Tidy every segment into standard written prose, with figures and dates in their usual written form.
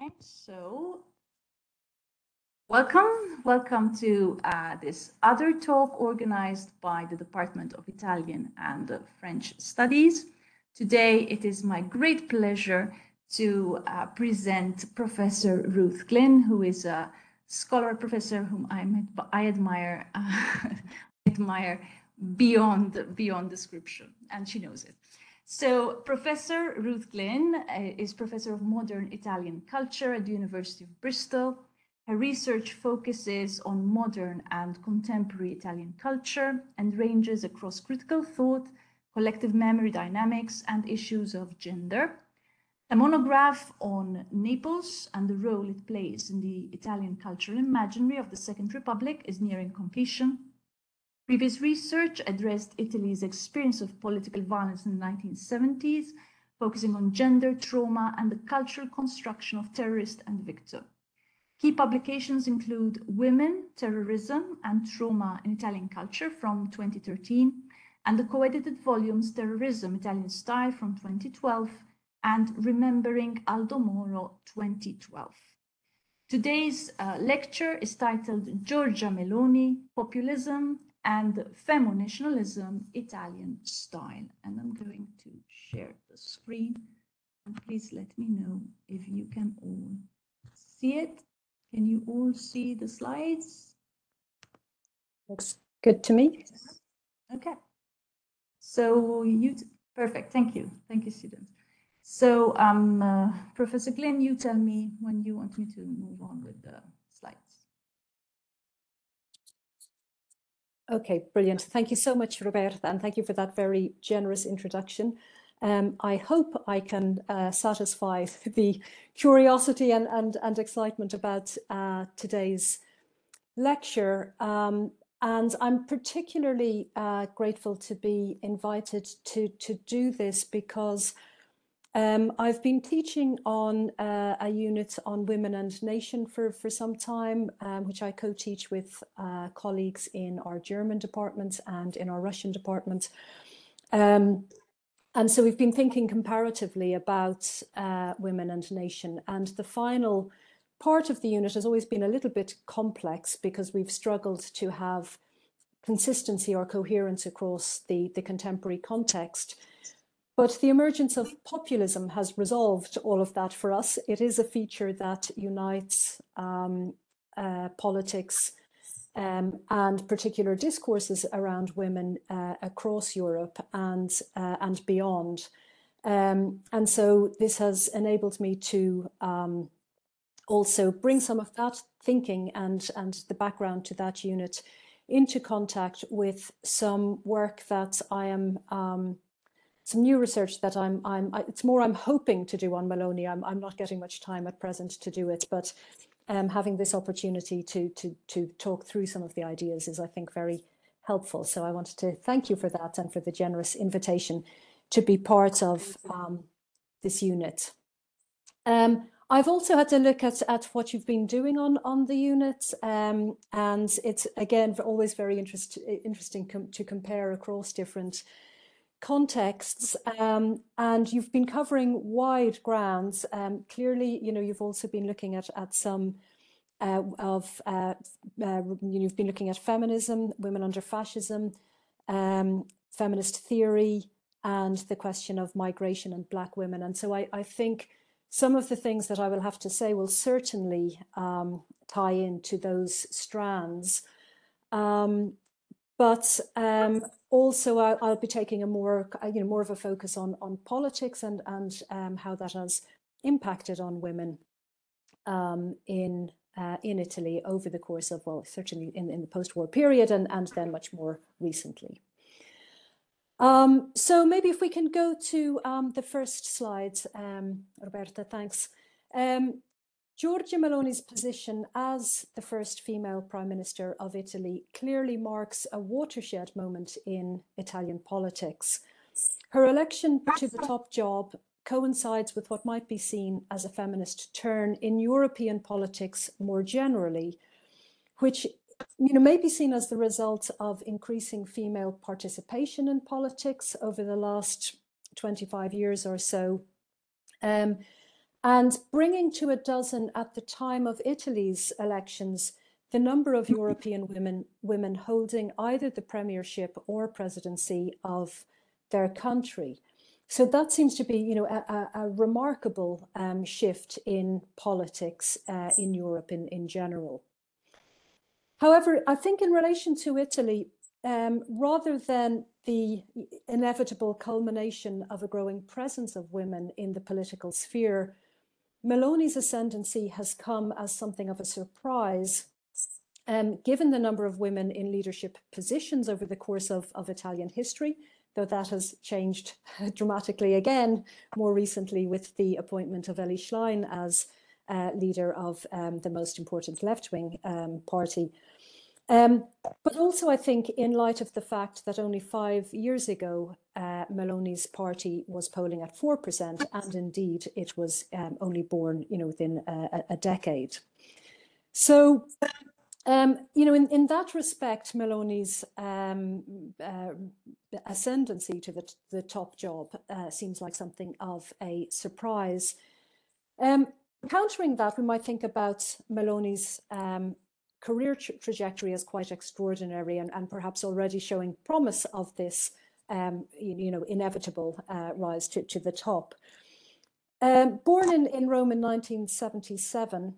Okay, so welcome to this other talk organized by the Department of Italian and French Studies. Today, it is my great pleasure to present Professor Ruth Glynn, who is a scholar professor whom I admire, admire beyond description, and she knows it. So Professor Ruth Glynn is Professor of Modern Italian Culture at the University of Bristol. Her research focuses on modern and contemporary Italian culture and ranges across critical thought, collective memory dynamics, and issues of gender. A monograph on Naples and the role it plays in the Italian cultural imaginary of the Second Republic is nearing completion. Previous research addressed Italy's experience of political violence in the 1970s, focusing on gender, trauma, and the cultural construction of terrorist and victim. Key publications include Women, Terrorism, and Trauma in Italian Culture from 2013, and the co-edited volumes Terrorism, Italian Style from 2012, and Remembering Aldo Moro 2012. Today's lecture is titled Giorgia Meloni, Populism and Femonationalism, Italian Style. And I'm going to share the screen. And please let me know if you can all see it. Can you all see the slides? Looks good to me. Okay. So perfect. Thank you. Thank you, students. So Professor Glynn, you tell me when you want me to move on with the slides. Okay, brilliant. Thank you so much, Roberta, and thank you for that very generous introduction. I hope I can satisfy the curiosity and excitement about today's lecture. And I'm particularly grateful to be invited to do this because I've been teaching on a unit on women and nation for some time, which I co-teach with colleagues in our German department and in our Russian department. And so we've been thinking comparatively about women and nation, and the final part of the unit has always been a little bit complex because we've struggled to have consistency or coherence across the contemporary context. But the emergence of populism has resolved all of that for us. It is a feature that unites politics and particular discourses around women across Europe and beyond. And so this has enabled me to also bring some of that thinking and the background to that unit into contact with some work that I am some new research that I'm hoping to do on Meloni. I'm not getting much time at present to do it, but having this opportunity to talk through some of the ideas is, I think, very helpful. So I wanted to thank you for that and for the generous invitation to be part of this unit. I've also had to look at what you've been doing on the unit, and it's again always very interesting to compare across different contexts, and you've been covering wide grounds. Clearly, you've also been looking at some you've been looking at feminism, women under fascism, feminist theory, and the question of migration and Black women. And so I think some of the things that I will have to say will certainly tie into those strands. But also I'll be taking a more of a focus on politics and how that has impacted on women in Italy over the course of, well, certainly in the post-war period and then much more recently. So maybe if we can go to the first slide, Roberta, thanks. Giorgia Meloni's position as the first female Prime Minister of Italy clearly marks a watershed moment in Italian politics. Her election to the top job coincides with what might be seen as a feminist turn in European politics more generally, which may be seen as the result of increasing female participation in politics over the last 25 years or so. and bringing to a dozen at the time of Italy's elections the number of European women holding either the premiership or presidency of their country. So that seems to be, a remarkable shift in politics in Europe in general. However, I think in relation to Italy, rather than the inevitable culmination of a growing presence of women in the political sphere, Meloni's ascendancy has come as something of a surprise, given the number of women in leadership positions over the course of Italian history, though that has changed dramatically again more recently with the appointment of Elly Schlein as leader of the most important left-wing party. But also, I think, in light of the fact that only 5 years ago, Meloni's party was polling at 4%, and indeed it was only born, within a decade. So, in that respect, Meloni's ascendancy to the top job seems like something of a surprise. Countering that, we might think about Meloni's career trajectory as quite extraordinary and perhaps already showing promise of this, inevitable rise to the top. Born in Rome in 1977,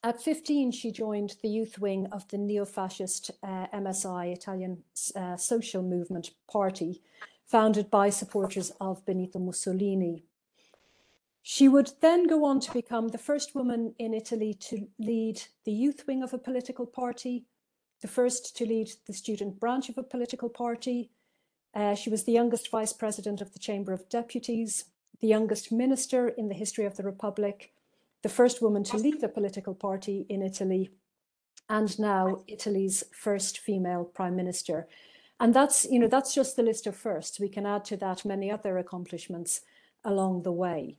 at 15, she joined the youth wing of the neo-fascist MSI, Italian Social Movement Party, founded by supporters of Benito Mussolini. She would then go on to become the first woman in Italy to lead the youth wing of a political party, the first to lead the student branch of a political party. She was the youngest vice president of the Chamber of Deputies, the youngest minister in the history of the Republic, the first woman to lead a political party in Italy, and now Italy's first female prime minister. And that's just the list of firsts. We can add to that many other accomplishments along the way.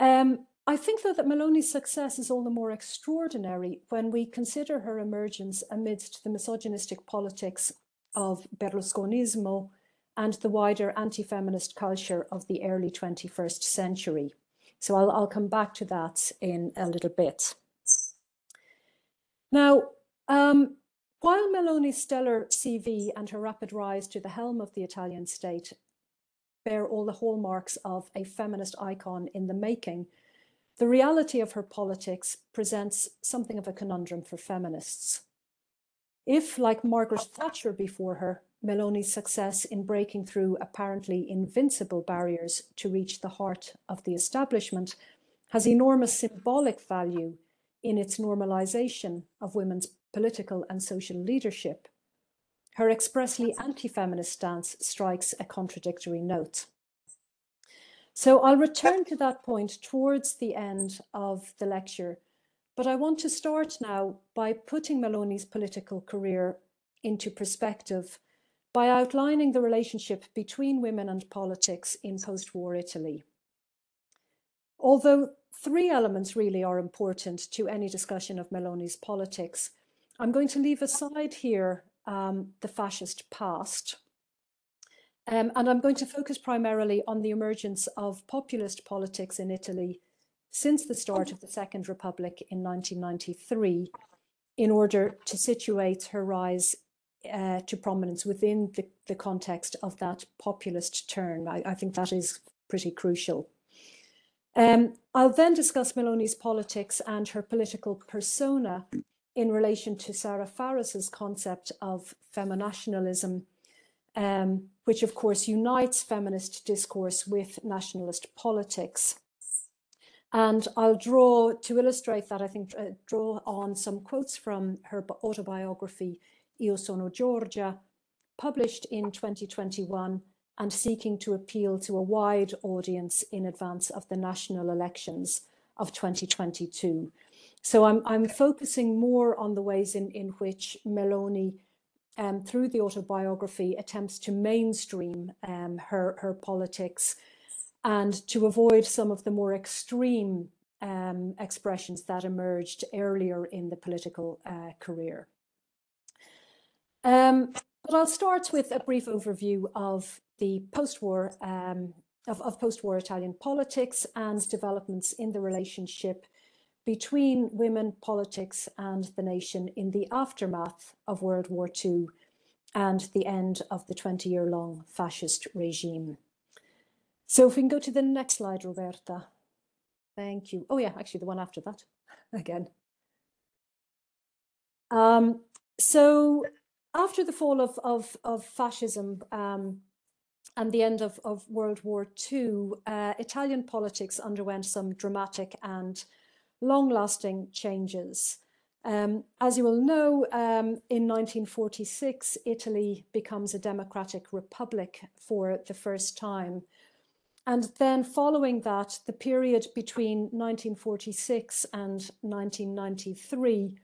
I think, though, that Meloni's success is all the more extraordinary when we consider her emergence amidst the misogynistic politics of Berlusconismo and the wider anti-feminist culture of the early 21st century. So I'll come back to that in a little bit. Now, while Meloni's stellar CV and her rapid rise to the helm of the Italian state bear all the hallmarks of a feminist icon in the making, the reality of her politics presents something of a conundrum for feminists. If, like Margaret Thatcher before her, Meloni's success in breaking through apparently invincible barriers to reach the heart of the establishment has enormous symbolic value in its normalization of women's political and social leadership, her expressly anti-feminist stance strikes a contradictory note. So I'll return to that point towards the end of the lecture, but I want to start now by putting Meloni's political career into perspective by outlining the relationship between women and politics in post-war Italy. Although 3 elements really are important to any discussion of Meloni's politics, I'm going to leave aside here the fascist past. And I'm going to focus primarily on the emergence of populist politics in Italy since the start of the Second Republic in 1993, in order to situate her rise to prominence within the context of that populist turn. I think that is pretty crucial. I'll then discuss Meloni's politics and her political persona in relation to Sarah Farris's concept of femonationalism, which of course unites feminist discourse with nationalist politics. And I'll draw, to illustrate that, I think, draw on some quotes from her autobiography, Io sono Giorgia, published in 2021 and seeking to appeal to a wide audience in advance of the national elections of 2022. So I'm focusing more on the ways in which Meloni, through the autobiography, attempts to mainstream her politics and to avoid some of the more extreme expressions that emerged earlier in the political career. But I'll start with a brief overview of the post-war of post-war Italian politics and developments in the relationship between women, politics, and the nation in the aftermath of World War II and the end of the 20-year-long fascist regime. So if we can go to the next slide, Roberta. Thank you. Oh yeah, actually the one after that again. So after the fall of fascism and the end of World War II, Italian politics underwent some dramatic and long-lasting changes. As you will know, in 1946, Italy becomes a democratic republic for the first time. And then following that, the period between 1946 and 1993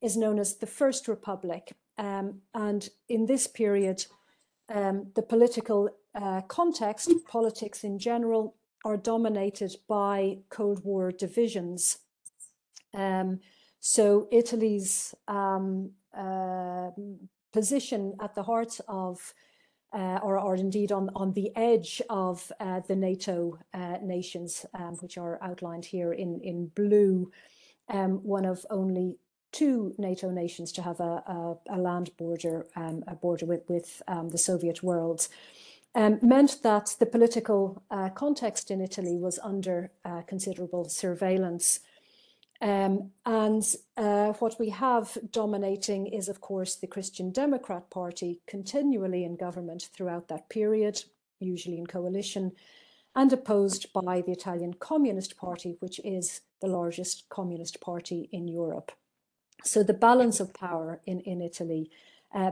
is known as the First Republic. And in this period, the political context, politics in general, are dominated by Cold War divisions. So Italy's position at the heart of, or indeed on the edge of the NATO nations, which are outlined here in blue, one of only 2 NATO nations to have a land border, a border with the Soviet world, meant that the political context in Italy was under considerable surveillance. And what we have dominating is, of course, the Christian Democrat Party, continually in government throughout that period, usually in coalition, and opposed by the Italian Communist Party, which is the largest communist party in Europe. So the balance of power in Italy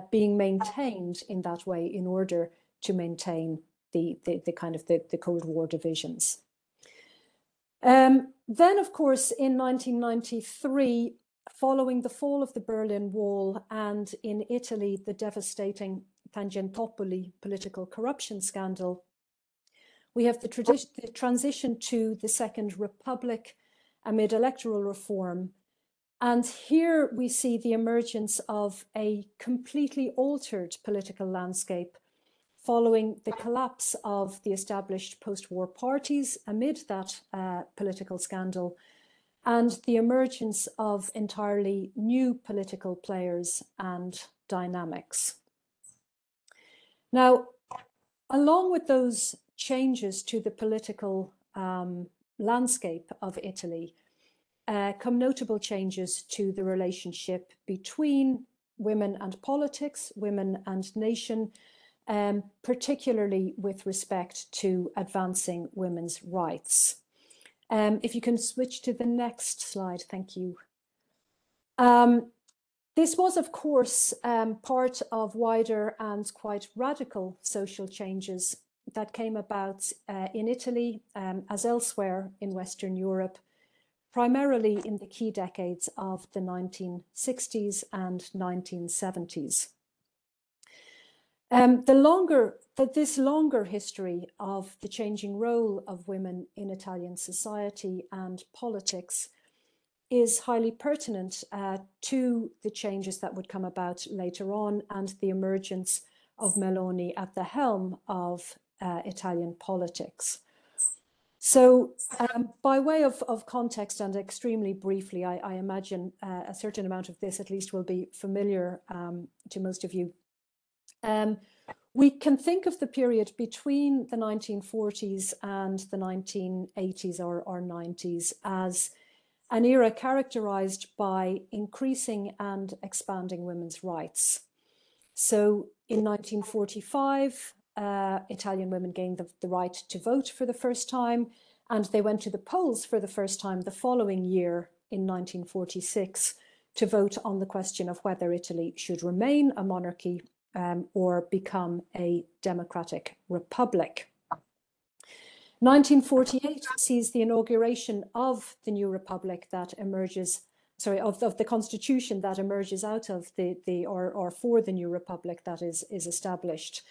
being maintained in that way in order to maintain the kind of the Cold War divisions. Then, of course, in 1993, following the fall of the Berlin Wall and in Italy, the devastating Tangentopoli political corruption scandal, we have the transition to the Second Republic amid electoral reform. And here we see the emergence of a completely altered political landscape following the collapse of the established post-war parties amid that political scandal, and the emergence of entirely new political players and dynamics. Now, along with those changes to the political landscape of Italy, come notable changes to the relationship between women and politics, women and nation, particularly with respect to advancing women's rights. If you can switch to the next slide, thank you. This was, of course, part of wider and quite radical social changes that came about in Italy, as elsewhere in Western Europe, primarily in the key decades of the 1960s and 1970s. This longer history of the changing role of women in Italian society and politics is highly pertinent to the changes that would come about later on and the emergence of Meloni at the helm of Italian politics. So by way of context and extremely briefly, I imagine a certain amount of this at least will be familiar to most of you. We can think of the period between the 1940s and the 1980s or 90s as an era characterized by increasing and expanding women's rights. So in 1945, Italian women gained the right to vote for the first time, and they went to the polls for the first time the following year in 1946 to vote on the question of whether Italy should remain a monarchy or become a democratic republic. 1948 sees the inauguration of the new republic that emerges, of the constitution that emerges out of or for the new republic that is established.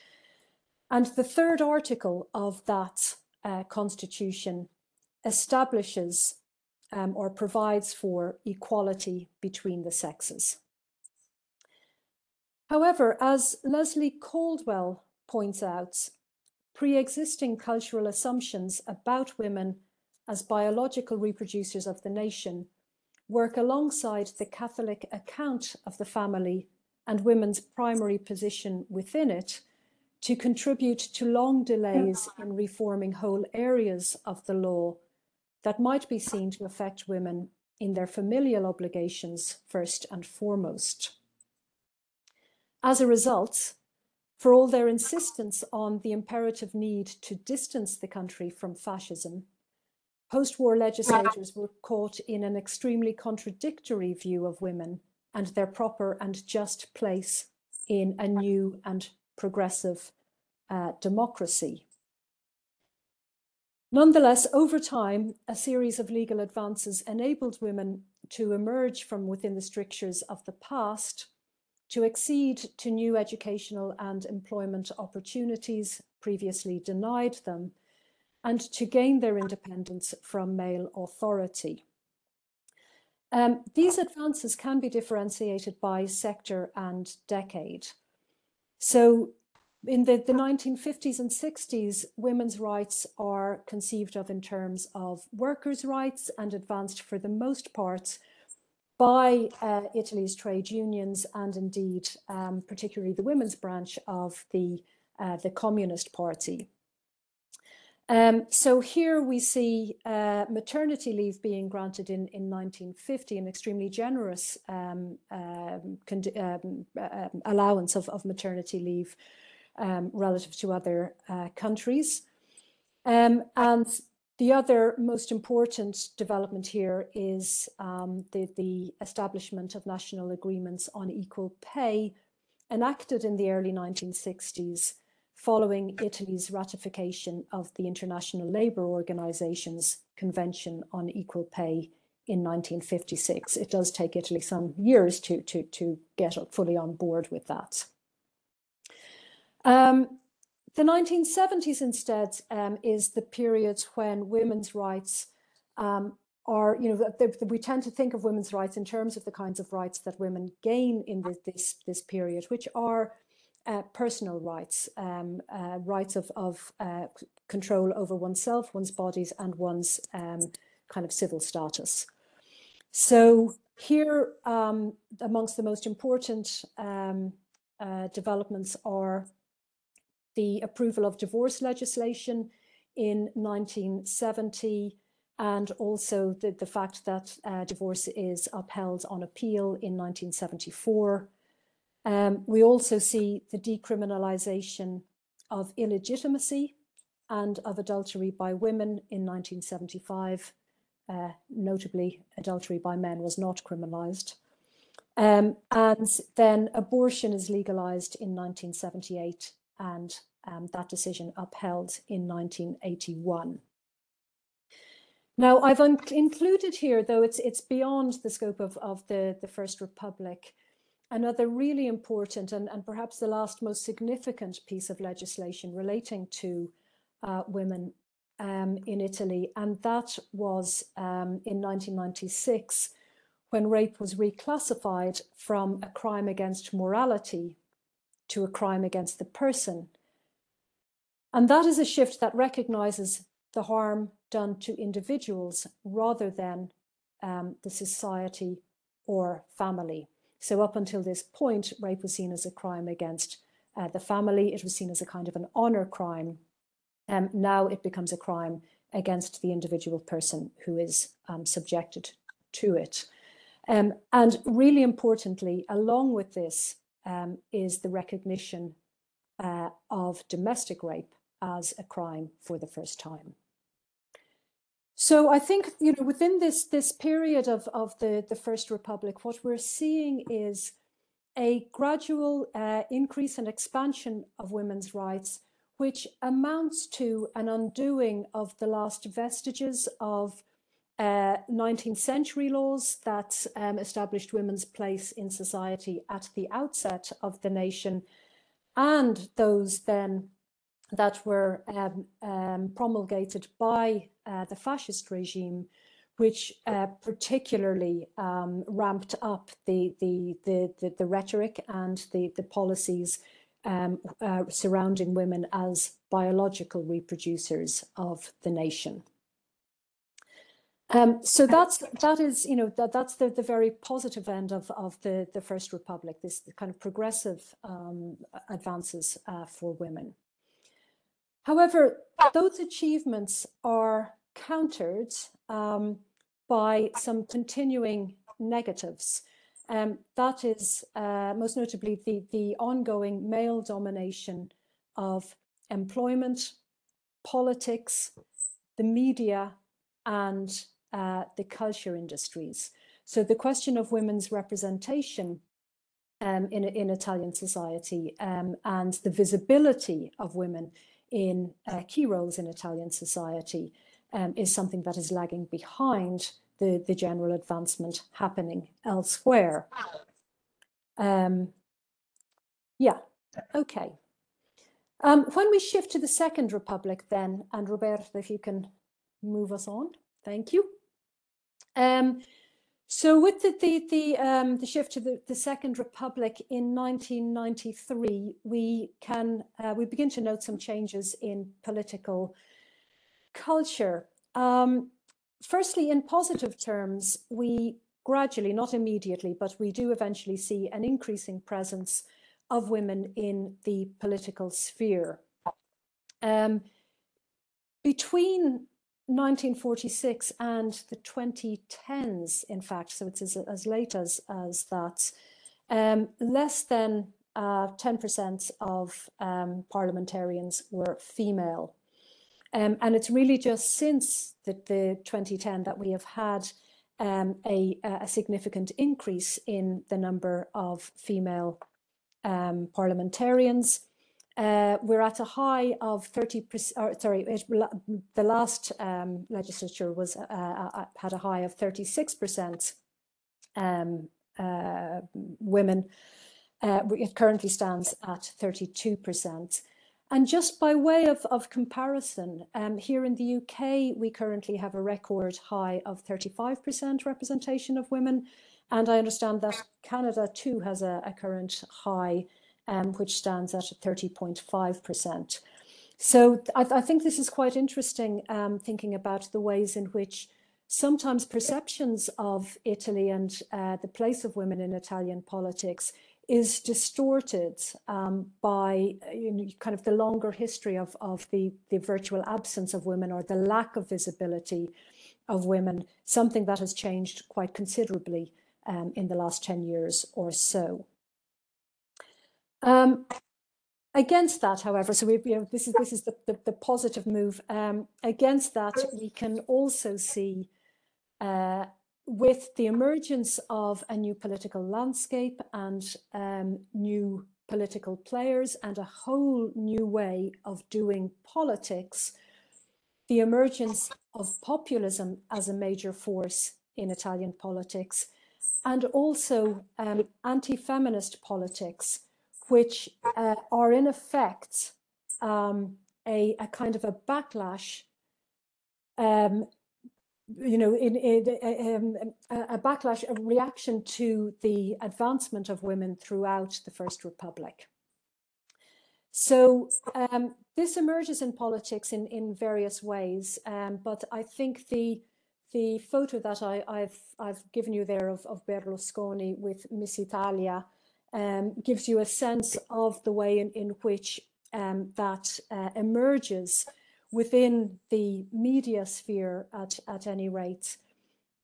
And the third article of that constitution establishes or provides for equality between the sexes. However, as Leslie Caldwell points out, pre-existing cultural assumptions about women as biological reproducers of the nation work alongside the Catholic account of the family and women's primary position within it to contribute to long delays in reforming whole areas of the law that might be seen to affect women in their familial obligations first and foremost. As a result, for all their insistence on the imperative need to distance the country from fascism, post-war legislators were caught in an extremely contradictory view of women and their proper and just place in a new and progressive democracy. Nonetheless, over time, a series of legal advances enabled women to emerge from within the strictures of the past, to accede to new educational and employment opportunities previously denied them, and to gain their independence from male authority. These advances can be differentiated by sector and decade. So in the 1950s and 60s, women's rights are conceived of in terms of workers' rights and advanced for the most part by Italy's trade unions and indeed particularly the women's branch of the Communist Party. So here we see maternity leave being granted in 1950, an extremely generous allowance of maternity leave relative to other countries. And the other most important development here is the establishment of national agreements on equal pay enacted in the early 1960s following Italy's ratification of the International Labour Organization's Convention on Equal Pay in 1956. It does take Italy some years to get fully on board with that. The 1970s instead is the period when women's rights are, we tend to think of women's rights in terms of the kinds of rights that women gain in this period, which are personal rights, rights of control over oneself, one's bodies, and one's kind of civil status. So here, amongst the most important developments are the approval of divorce legislation in 1970, and also the fact that divorce is upheld on appeal in 1974. We also see the decriminalization of illegitimacy and of adultery by women in 1975. Notably, adultery by men was not criminalized. And then abortion is legalized in 1978, and that decision upheld in 1981. Now, I've included here, though it's beyond the scope of the First Republic, another really important and perhaps the last most significant piece of legislation relating to women in Italy, and that was in 1996, when rape was reclassified from a crime against morality to a crime against the person. And that is a shift that recognizes the harm done to individuals rather than the society or family. So up until this point, rape was seen as a crime against the family. It was seen as a kind of an honor crime. Now it becomes a crime against the individual person who is subjected to it. And really importantly, along with this, is the recognition of domestic rape as a crime for the first time. So I think, within this period of the First Republic, what we're seeing is a gradual increase and expansion of women's rights, which amounts to an undoing of the last vestiges of 19th century laws that established women's place in society at the outset of the nation, and those then that were promulgated by the fascist regime, which particularly ramped up the rhetoric and the policies surrounding women as biological reproducers of the nation. So that's the very positive end of the First Republic, this kind of progressive advances for women. However, those achievements are countered by some continuing negatives. That is most notably the ongoing male domination of employment, politics, the media, and the culture industries. So the question of women's representation in Italian society and the visibility of women in key roles in Italian society is something that is lagging behind the general advancement happening elsewhere. Yeah, okay. When we shift to the Second Republic then, and Roberto, if you can move us on, thank you. So with the shift to the Second Republic in 1993, we begin to note some changes in political culture. Firstly, in positive terms, we gradually, not immediately, but we do eventually see an increasing presence of women in the political sphere. Between 1946 and the 2010s, in fact, so it's as late as that, less than 10% of parliamentarians were female. And it's really just since the 2010 that we have had a significant increase in the number of female parliamentarians. We're at a high of 30%, sorry, the last legislature was had a high of 36% women. It currently stands at 32%. And just by way of comparison, here in the UK, we currently have a record high of 35% representation of women. And I understand that Canada too has a current high, which stands at 30.5%. So I think this is quite interesting, thinking about the ways in which sometimes perceptions of Italy and the place of women in Italian politics is distorted by kind of the longer history of the virtual absence of women or the lack of visibility of women, something that has changed quite considerably in the last 10 years or so. Against that, however, so this is the positive move. Against that, we can also see with the emergence of a new political landscape and new political players and a whole new way of doing politics, the emergence of populism as a major force in Italian politics, and also anti-feminist politics, which are in effect a kind of a backlash, a backlash, a reaction to the advancement of women throughout the First Republic. So this emerges in politics in various ways, but I think the photo that I've given you there of Berlusconi with Miss Italia gives you a sense of the way in which that emerges within the media sphere at any rate.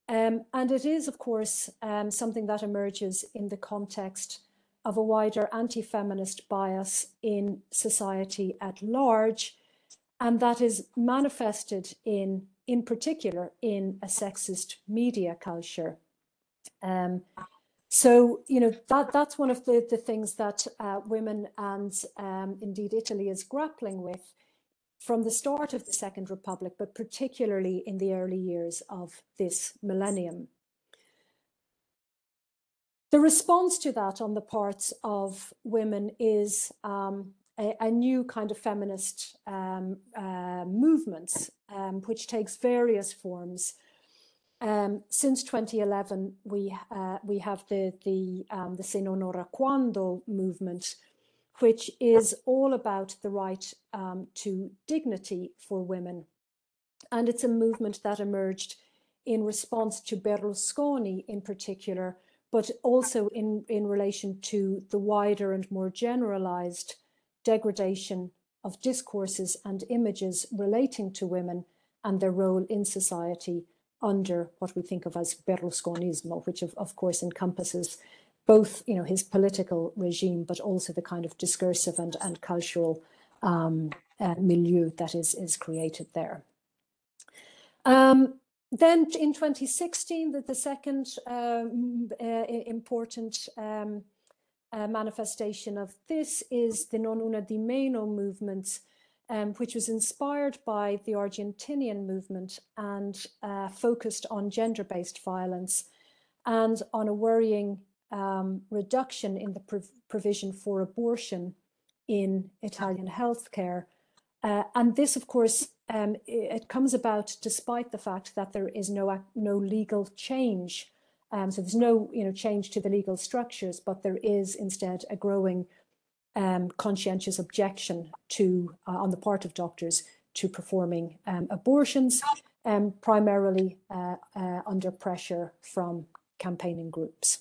And it is, of course, something that emerges in the context of a wider anti-feminist bias in society at large, and that is manifested in particular in a sexist media culture. So, that's one of the things that women and indeed Italy is grappling with from the start of the Second Republic, but particularly in the early years of this millennium. The response to that on the parts of women is a new kind of feminist movement, which takes various forms. Since 2011, we have the Se non ora quando movement, which is all about the right to dignity for women. And it's a movement that emerged in response to Berlusconi in particular, but also in relation to the wider and more generalized degradation of discourses and images relating to women and their role in society under what we think of as Berlusconismo, which of course encompasses both, you know, his political regime, but also the kind of discursive and cultural milieu that is created there. Then in 2016, the second important manifestation of this is the Non Una di Meno movement, which was inspired by the Argentinian movement and focused on gender-based violence and on a worrying reduction in the provision for abortion in Italian healthcare. And this, of course, it comes about despite the fact that there is no legal change. So there's no, you know, change to the legal structures, but there is instead a growing conscientious objection to, on the part of doctors, to performing abortions, primarily under pressure from campaigning groups.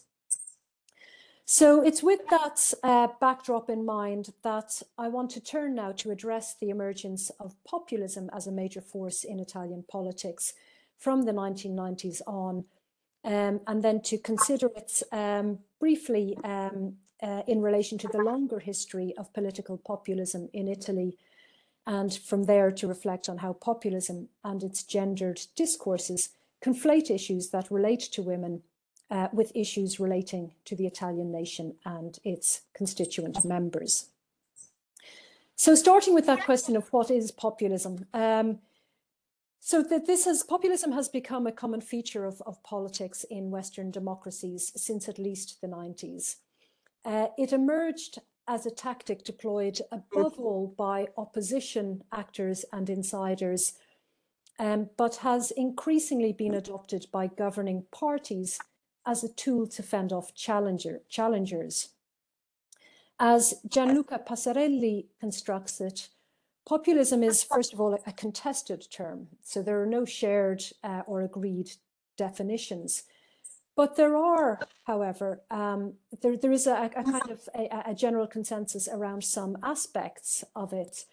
So it's with that backdrop in mind that I want to turn now to address the emergence of populism as a major force in Italian politics from the 1990s on, and then to consider it briefly in relation to the longer history of political populism in Italy, and from there to reflect on how populism and its gendered discourses conflate issues that relate to women with issues relating to the Italian nation and its constituent members. So starting with that question of what is populism, so that populism has become a common feature of politics in Western democracies since at least the 90s. It emerged as a tactic deployed above all by opposition actors and insiders, but has increasingly been adopted by governing parties as a tool to fend off challengers. As Gianluca Passarelli constructs it, populism is, first of all, a contested term. So there are no shared or agreed definitions. But there are, however, there is a kind of a general consensus around some aspects of it,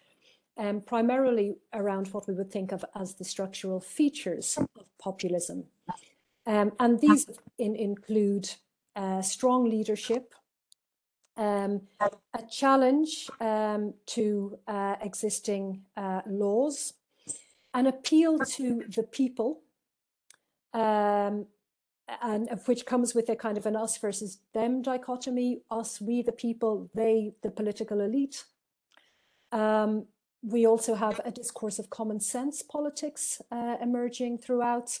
primarily around what we would think of as the structural features of populism. And these include strong leadership, a challenge to existing laws, an appeal to the people, and which comes with a kind of an us versus them dichotomy: us, we the people, they the political elite. We also have a discourse of common sense politics emerging throughout,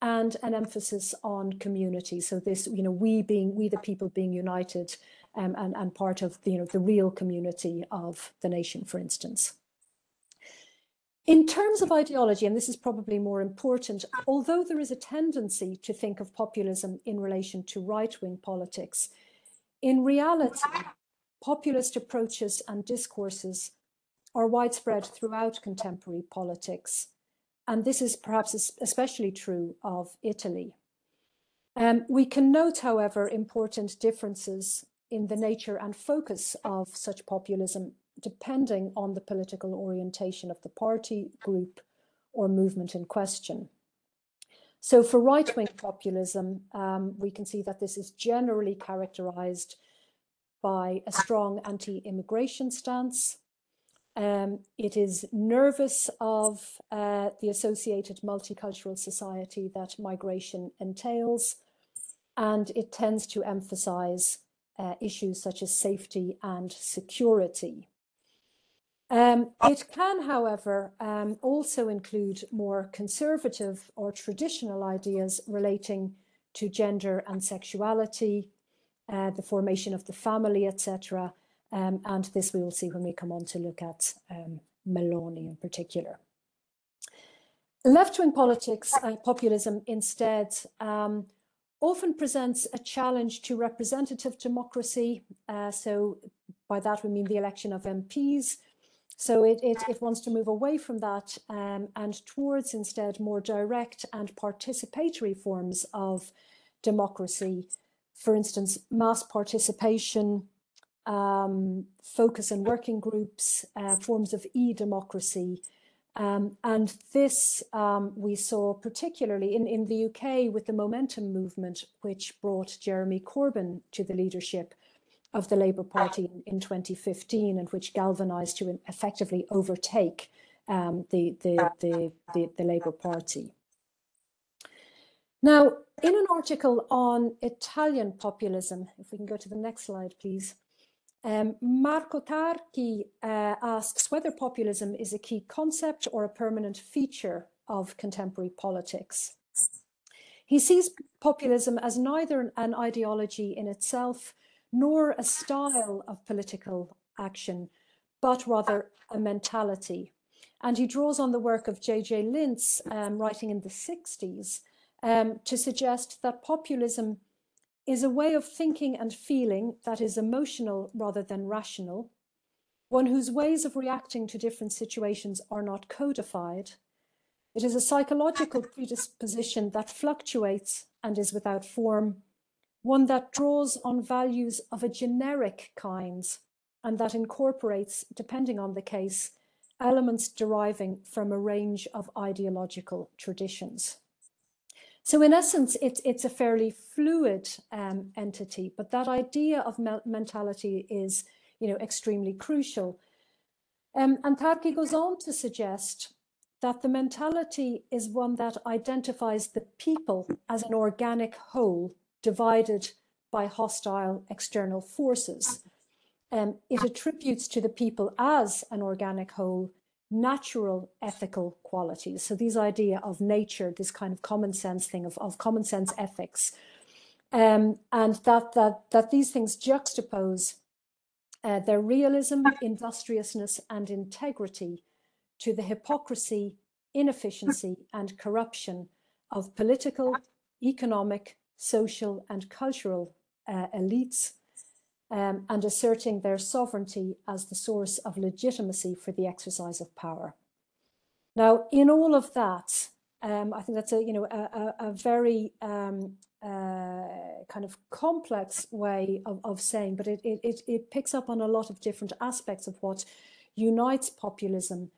and an emphasis on community. So this, you know, we the people being united, and part of the, you know, the real community of the nation, for instance. In terms of ideology, and this is probably more important, although there is a tendency to think of populism in relation to right-wing politics, in reality, populist approaches and discourses are widespread throughout contemporary politics. And this is perhaps especially true of Italy. We can note, however, important differences in the nature and focus of such populism, depending on the political orientation of the party, group, or movement in question. So for right-wing populism, we can see that this is generally characterized by a strong anti-immigration stance. It is nervous of the associated multicultural society that migration entails, and it tends to emphasize issues such as safety and security. It can, however, also include more conservative or traditional ideas relating to gender and sexuality, the formation of the family, etc. And this we will see when we come on to look at Meloni in particular. Left-wing politics, populism instead, often presents a challenge to representative democracy. So by that we mean the election of MPs. So it wants to move away from that and towards instead more direct and participatory forms of democracy. For instance, mass participation, focus on working groups, forms of e-democracy. And this we saw particularly in the UK with the Momentum movement, which brought Jeremy Corbyn to the leadership of the Labour Party in 2015, and which galvanised to effectively overtake the Labour Party. Now, in an article on Italian populism, if we can go to the next slide, please, Marco Tarchi asks whether populism is a key concept or a permanent feature of contemporary politics. He sees populism as neither an ideology in itself nor a style of political action, but rather a mentality. And he draws on the work of J.J. Lynch, writing in the 60s, to suggest that populism is a way of thinking and feeling that is emotional rather than rational, one whose ways of reacting to different situations are not codified. It is a psychological predisposition that fluctuates and is without form, one that draws on values of a generic kind and that incorporates, depending on the case, elements deriving from a range of ideological traditions. So in essence, it's a fairly fluid entity, but that idea of mentality is, extremely crucial. And Tarki goes on to suggest that the mentality is one that identifies the people as an organic whole divided by hostile external forces. It attributes to the people as an organic whole natural ethical qualities. So this idea of nature, this kind of common sense thing of common sense ethics, and that these things juxtapose their realism, industriousness, and integrity to the hypocrisy, inefficiency, and corruption of political, economic, social, and cultural elites, and asserting their sovereignty as the source of legitimacy for the exercise of power. Now, in all of that, I think that's a very kind of complex way of saying, but it picks up on a lot of different aspects of what unites populism.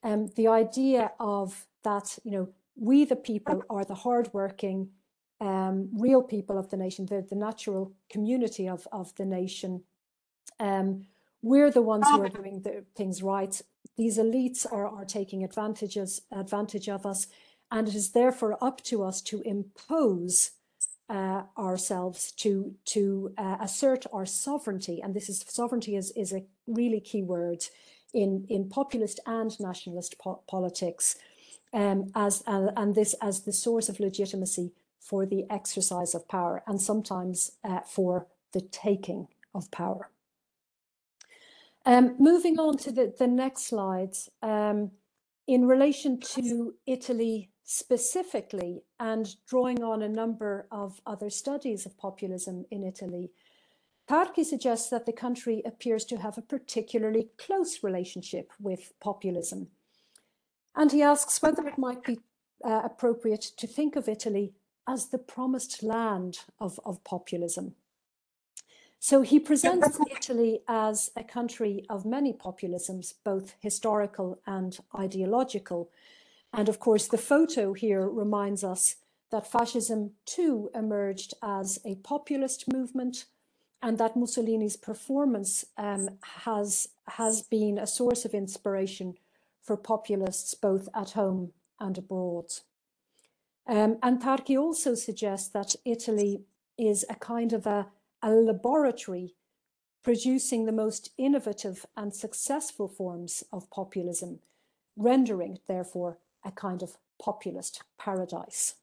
The idea of that, we the people are the hardworking, real people of the nation, the natural community of the nation. We're the ones who are doing the things right. These elites are taking advantage of us, and it is therefore up to us to impose ourselves, to assert our sovereignty. And this is sovereignty is a really key word in populist and nationalist politics, and this as the source of legitimacy for the exercise of power, and sometimes for the taking of power. Moving on to the next slides, in relation to Italy specifically, and drawing on a number of other studies of populism in Italy, Tarki suggests that the country appears to have a particularly close relationship with populism. And he asks whether it might be appropriate to think of Italy as the promised land of populism. So he presents Italy as a country of many populisms, both historical and ideological. And of course, the photo here reminds us that fascism too emerged as a populist movement, and that Mussolini's performance has been a source of inspiration for populists both at home and abroad. And Tarki also suggests that Italy is a kind of a laboratory producing the most innovative and successful forms of populism, rendering it, therefore, a kind of populist paradise.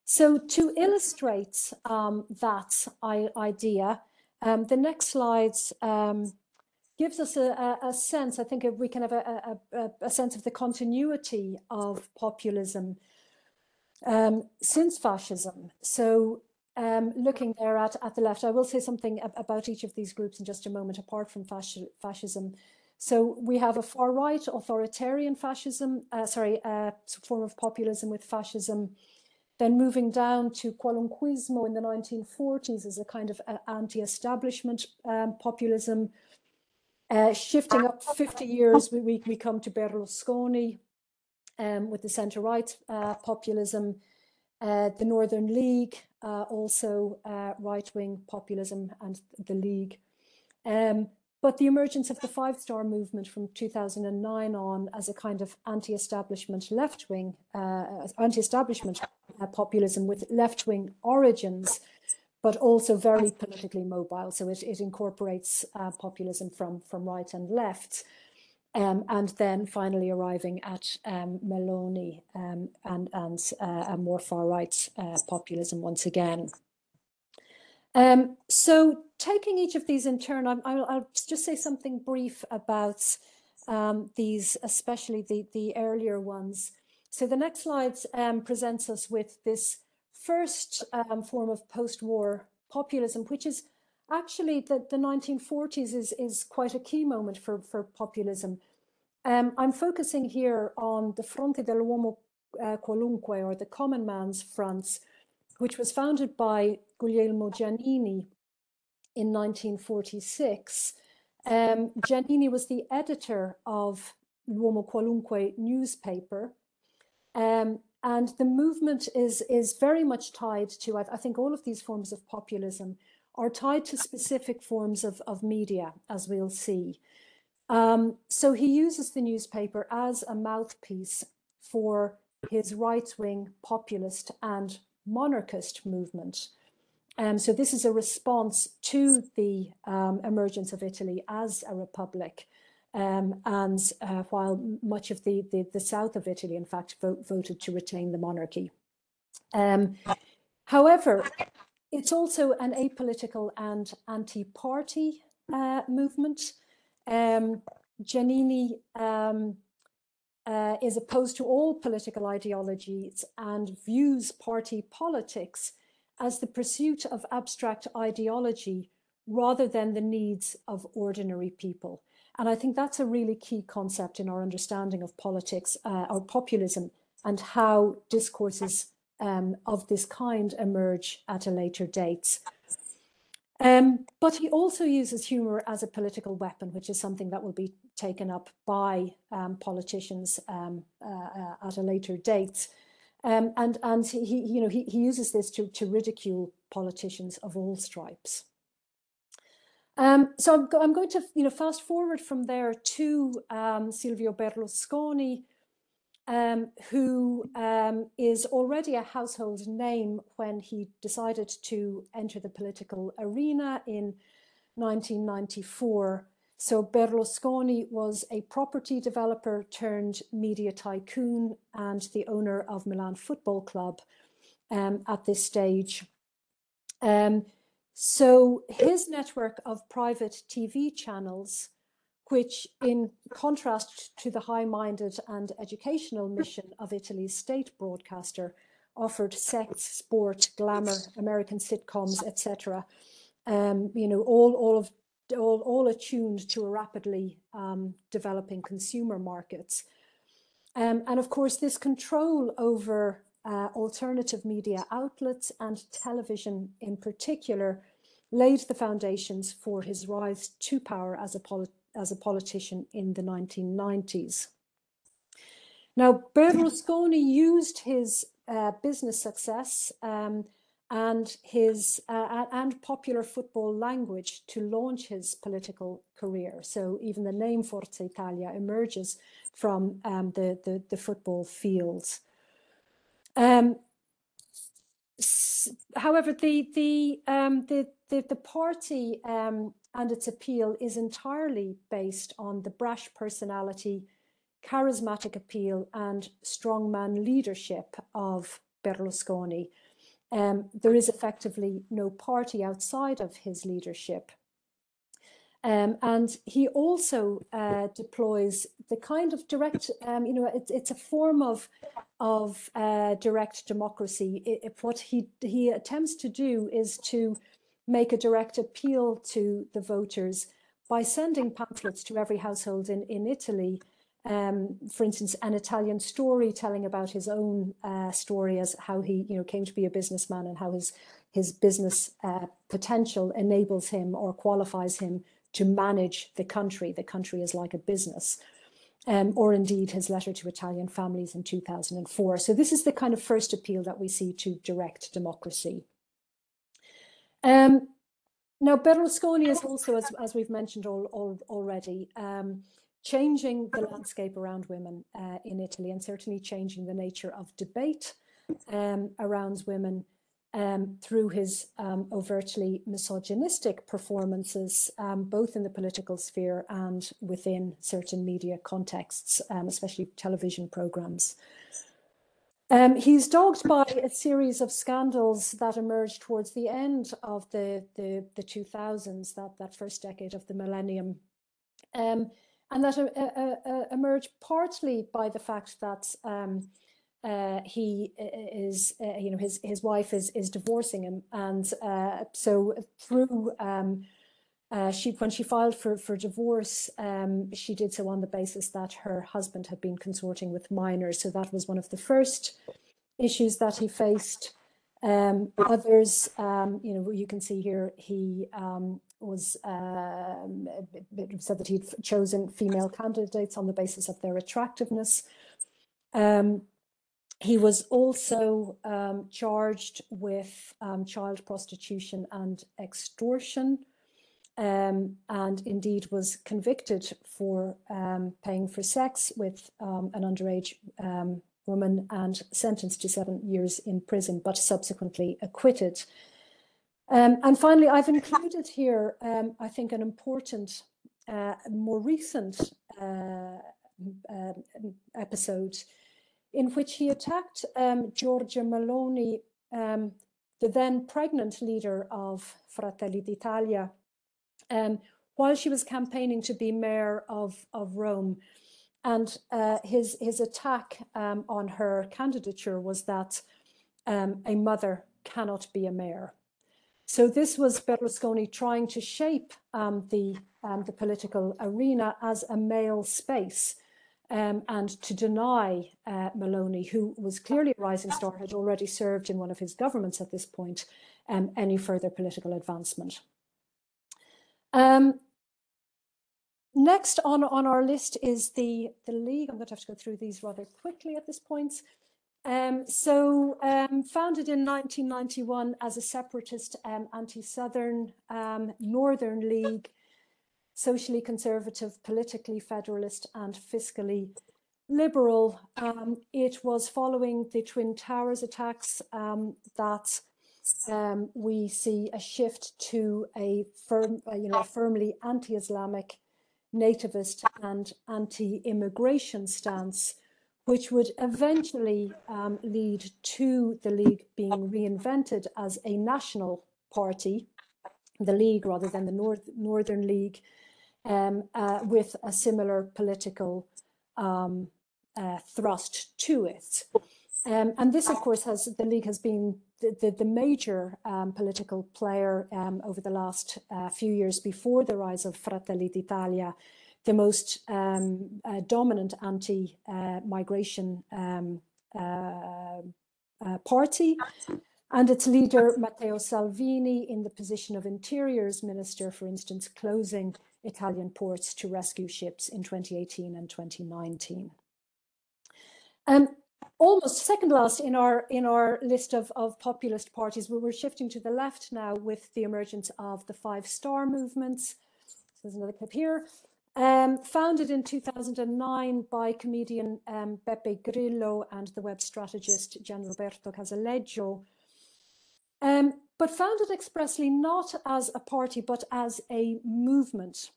So to illustrate that idea, the next slides gives us a sense, I think we can have a sense of the continuity of populism since fascism. So looking there at the left, I will say something about each of these groups in just a moment, apart from fascism. So we have a far-right authoritarian fascism, form of populism with fascism, then moving down to qualunquismo in the 1940s as a kind of anti-establishment populism. Shifting up 50 years, we come to Berlusconi with the centre-right populism, the Northern League, also right-wing populism, and the League. But the emergence of the Five Star Movement from 2009 on as a kind of anti-establishment left-wing, anti-establishment populism with left-wing origins, but also very politically mobile. So it incorporates populism from right and left. And then finally arriving at Meloni and a more far-right populism once again. So taking each of these in turn, I'll just say something brief about these, especially the earlier ones. So the next slide presents us with this first form of post-war populism, which is actually the 1940s is quite a key moment for populism. I'm focusing here on the Fronte dell'Uomo Qualunque, or the Common Man's Fronts, which was founded by Guglielmo Giannini in 1946. Giannini was the editor of L'Uomo Qualunque newspaper. And the movement is very much tied to, I think all of these forms of populism are tied to specific forms of media, as we'll see. So he uses the newspaper as a mouthpiece for his right-wing populist and monarchist movement. So this is a response to the emergence of Italy as a republic. And while much of the south of Italy, in fact, voted to retain the monarchy. However, it's also an apolitical and anti-party movement. Giannini is opposed to all political ideologies and views party politics as the pursuit of abstract ideology rather than the needs of ordinary people. And I think that's a really key concept in our understanding of politics or populism, and how discourses of this kind emerge at a later date. But he also uses humor as a political weapon, which is something that will be taken up by politicians at a later date. And he uses this to ridicule politicians of all stripes. So I'm going to fast forward from there to Silvio Berlusconi, who is already a household name when he decided to enter the political arena in 1994. So Berlusconi was a property developer turned media tycoon and the owner of Milan Football Club at this stage. So his network of private TV channels, which in contrast to the high-minded and educational mission of Italy's state broadcaster, offered sex, sport, glamour, American sitcoms, etc. All attuned to a rapidly developing consumer markets. And of course, this control over alternative media outlets and television in particular laid the foundations for his rise to power as a politician in the 1990s. Now, Berlusconi used his business success and his popular football language to launch his political career. So even the name Forza Italia emerges from the football fields. However, the party and its appeal is entirely based on the brash personality, charismatic appeal, and strongman leadership of Berlusconi. There is effectively no party outside of his leadership. And he also deploys the kind of direct, it's a form of direct democracy. What he attempts to do is to make a direct appeal to the voters by sending pamphlets to every household in Italy. For instance, an Italian story telling about his own story as how he came to be a businessman and how his business potential enables him or qualifies him to manage the country. The country is like a business. Or indeed his letter to Italian families in 2004. So this is the kind of first appeal that we see to direct democracy. Now, Berlusconi is also, as we've mentioned already, changing the landscape around women in Italy, and certainly changing the nature of debate around women through his overtly misogynistic performances, both in the political sphere and within certain media contexts, especially television programs. He's dogged by a series of scandals that emerged towards the end of the 2000s, that first decade of the millennium, and that emerged partly by the fact that he is, his wife is divorcing him, and so through when she filed for divorce, she did so on the basis that her husband had been consorting with minors. So that was one of the first issues that he faced. Others, you can see here, he was said that he'd chosen female candidates on the basis of their attractiveness. He was also charged with child prostitution and extortion, and indeed was convicted for paying for sex with an underage woman and sentenced to 7 years in prison, but subsequently acquitted. And finally, I've included here, I think, an important, more recent episode in which he attacked Giorgia Meloni, the then pregnant leader of Fratelli d'Italia, while she was campaigning to be mayor of Rome. And his attack on her candidature was that a mother cannot be a mayor. So this was Berlusconi trying to shape the political arena as a male space, and to deny Meloni, who was clearly a rising star, had already served in one of his governments at this point, any further political advancement. Next on our list is the League. I'm going to have to go through these rather quickly at this point. Founded in 1991 as a separatist, anti-Southern, Northern League, socially conservative, politically federalist, and fiscally liberal. It was following the Twin Towers attacks that we see a shift to a firmly anti-Islamic, nativist, and anti-immigration stance, which would eventually lead to the League being reinvented as a national party, the League rather than the Northern League, with a similar political thrust to it. And this, of course, the League has been the major political player over the last few years before the rise of Fratelli d'Italia, the most dominant anti-migration party, and its leader, Matteo Salvini, in the position of Interior's Minister, for instance, closing Italian ports to rescue ships in 2018 and 2019. Almost second last in our list of populist parties, we're shifting to the left now with the emergence of the Five Star movements. So there's another clip here. Founded in 2009 by comedian Beppe Grillo and the web strategist Gianroberto Casaleggio, but founded expressly not as a party but as a movement,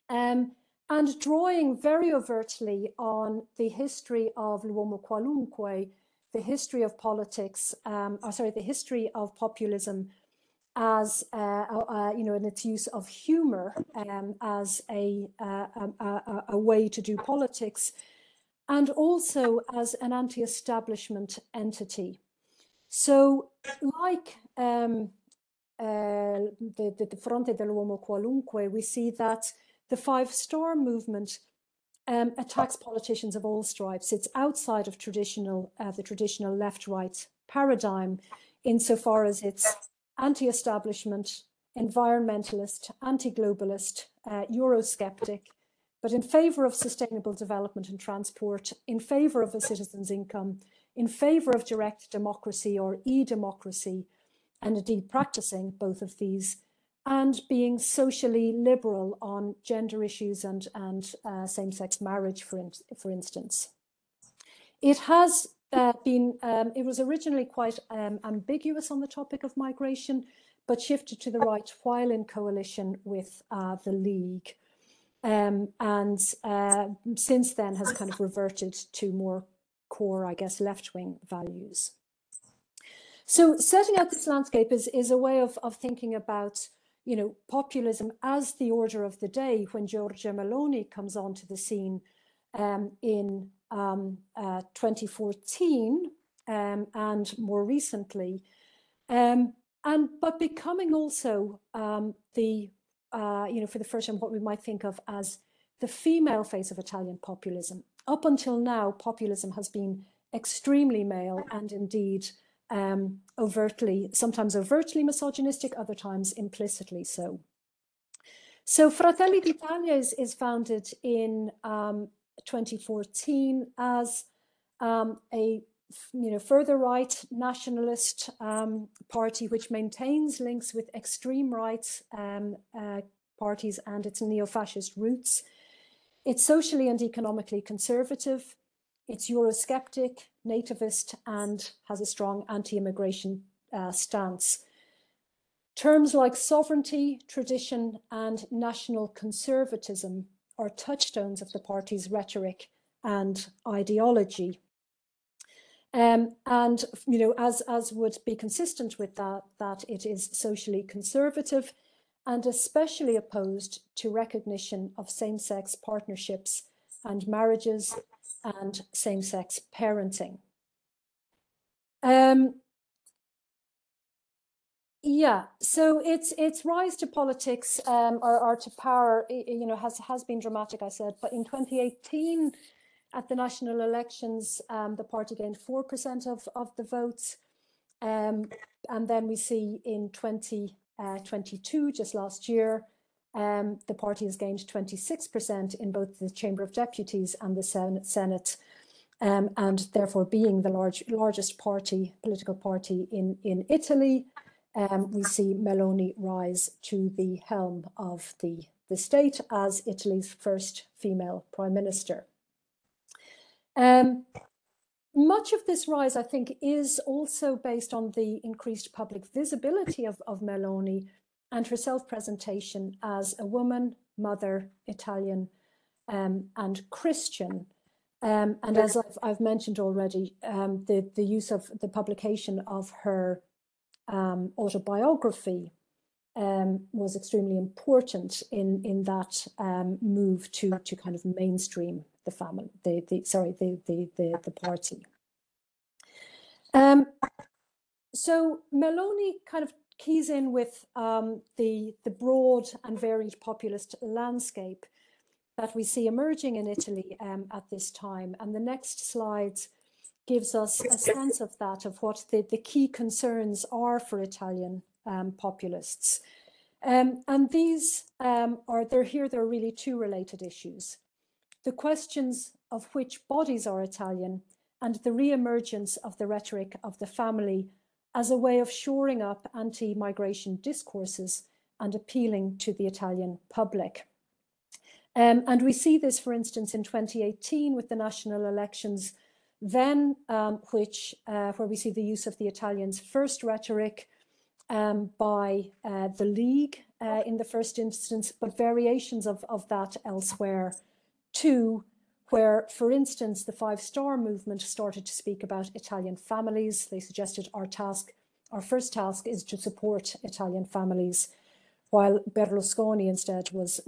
and drawing very overtly on the history of l'uomo qualunque, the history of politics, the history of populism as in its use of humor as a way to do politics, and also as an anti-establishment entity. So, like the Fronte dell'Uomo Qualunque, we see that the Five Star Movement attacks politicians of all stripes. It's outside of the traditional left-right paradigm, insofar as it's anti-establishment, environmentalist, anti-globalist, Eurosceptic, but in favor of sustainable development and transport, in favor of a citizen's income, in favor of direct democracy or e-democracy, and indeed practicing both of these, and being socially liberal on gender issues and same-sex marriage, for instance. It has it was originally quite ambiguous on the topic of migration, but shifted to the right while in coalition with the League. And since then has kind of reverted to more core, I guess, left-wing values. So setting out this landscape is a way of thinking about, populism as the order of the day when Giorgia Meloni comes onto the scene in 2014 and more recently, but becoming also for the first time what we might think of as the female face of Italian populism. Up until now, populism has been extremely male and indeed sometimes overtly misogynistic, other times implicitly so. So Fratelli d'Italia is founded in 2014 as a further right nationalist party which maintains links with extreme right parties and its neo-fascist roots. It's socially and economically conservative. It's Eurosceptic, nativist, and has a strong anti-immigration stance. Terms like sovereignty, tradition, and national conservatism are touchstones of the party's rhetoric and ideology. And as would be consistent with that it is socially conservative and especially opposed to recognition of same-sex partnerships and marriages and same-sex parenting. So its rise to politics or to power, has been dramatic, I said. But in 2018, at the national elections, the party gained 4% of the votes, and then we see in 2022, just last year, the party has gained 26% in both the Chamber of Deputies and the Senate, and therefore being the largest political party in Italy. We see Meloni rise to the helm of the state as Italy's first female prime minister. Much of this rise, I think, is also based on the increased public visibility of Meloni and her self-presentation as a woman, mother, Italian, and Christian. And as I've mentioned already, the use of the publication of her autobiography was extremely important in that move to kind of mainstream the family, the party. So Meloni kind of keys in with the broad and varied populist landscape that we see emerging in Italy at this time. And the next slide gives us a sense of that, of what the key concerns are for Italian populists. And these there are really two related issues. The questions of which bodies are Italian and the re-emergence of the rhetoric of the family as a way of shoring up anti-migration discourses and appealing to the Italian public. And we see this, for instance, in 2018 with the national elections, then where we see the use of the Italians' first rhetoric by the League in the first instance, but variations of that elsewhere too, where, for instance, the Five Star Movement started to speak about Italian families. They suggested our task our first task is to support Italian families, while Berlusconi instead was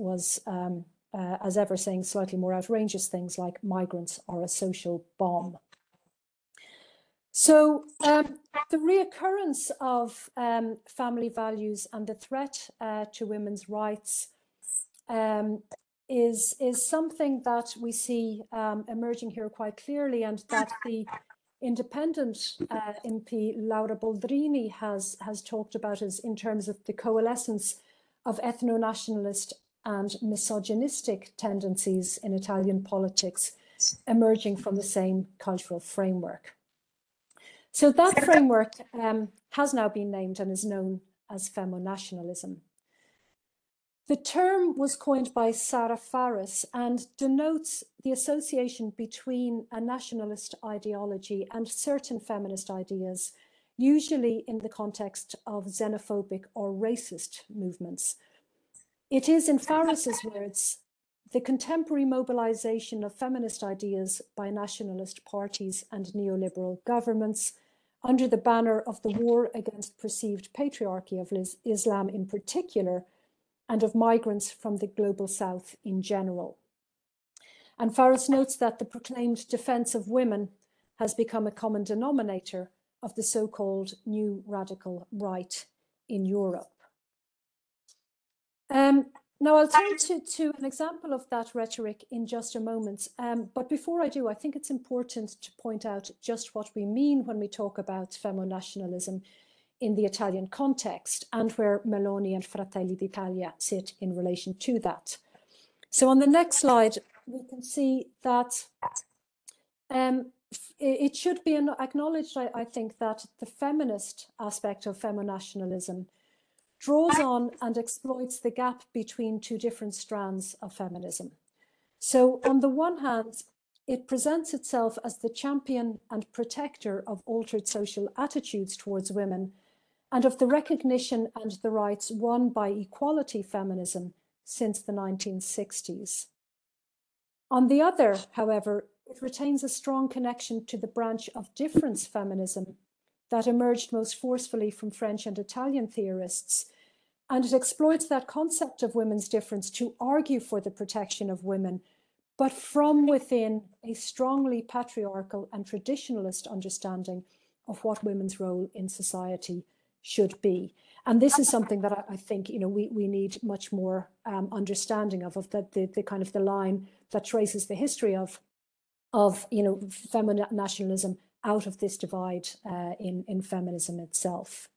as ever, saying slightly more outrageous things like migrants are a social bomb. So the reoccurrence of family values and the threat to women's rights is something that we see emerging here quite clearly, and that the independent MP Laura Boldrini has talked about as in terms of the coalescence of ethno-nationalist and misogynistic tendencies in Italian politics emerging from the same cultural framework. So that framework has now been named and is known as Femonationalism. The term was coined by Sarah Faris and denotes the association between a nationalist ideology and certain feminist ideas, usually in the context of xenophobic or racist movements. It is, in Faris's words, the contemporary mobilization of feminist ideas by nationalist parties and neoliberal governments under the banner of the war against perceived patriarchy of Islam in particular, and of migrants from the global south in general. And Faris notes that the proclaimed defense of women has become a common denominator of the so-called new radical right in Europe. Now I'll turn to an example of that rhetoric in just a moment. But before I do, I think it's important to point out just what we mean when we talk about femonationalism in the Italian context, and where Meloni and Fratelli d'Italia sit in relation to that. So on the next slide, we can see that it should be acknowledged, I think, that the feminist aspect of femonationalism draws on and exploits the gap between two different strands of feminism. So on the one hand, it presents itself as the champion and protector of altered social attitudes towards women, and of the recognition and the rights won by equality feminism since the 1960s. On the other, however, it retains a strong connection to the branch of difference feminism that emerged most forcefully from French and Italian theorists, and it exploits that concept of women's difference to argue for the protection of women, but from within a strongly patriarchal and traditionalist understanding of what women's role in society should be. And this is something that I think, you know, we need much more understanding of the kind of the line that traces the history of you know, femonationalism out of this divide in feminism itself.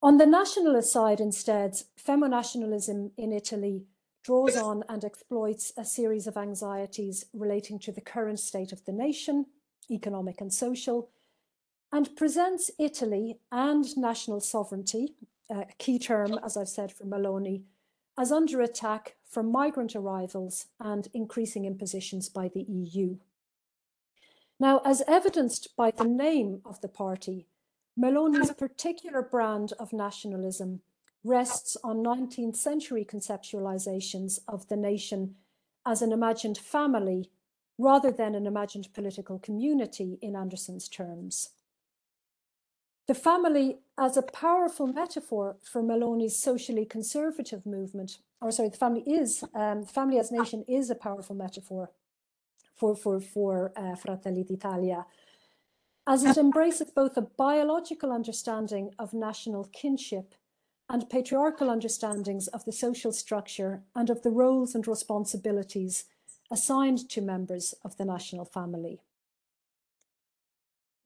On the nationalist side, instead, femonationalism in Italy draws on and exploits a series of anxieties relating to the current state of the nation, economic and social, and presents Italy and national sovereignty, a key term, as I've said, for Meloni, as under attack from migrant arrivals and increasing impositions by the EU. Now, as evidenced by the name of the party, Meloni's particular brand of nationalism rests on 19th century conceptualizations of the nation as an imagined family rather than an imagined political community in Anderson's terms. The family as a powerful metaphor for Meloni's socially conservative movement, or sorry, the family as nation is a powerful metaphor for Fratelli d'Italia, as it embraces both a biological understanding of national kinship and patriarchal understandings of the social structure and of the roles and responsibilities assigned to members of the national family.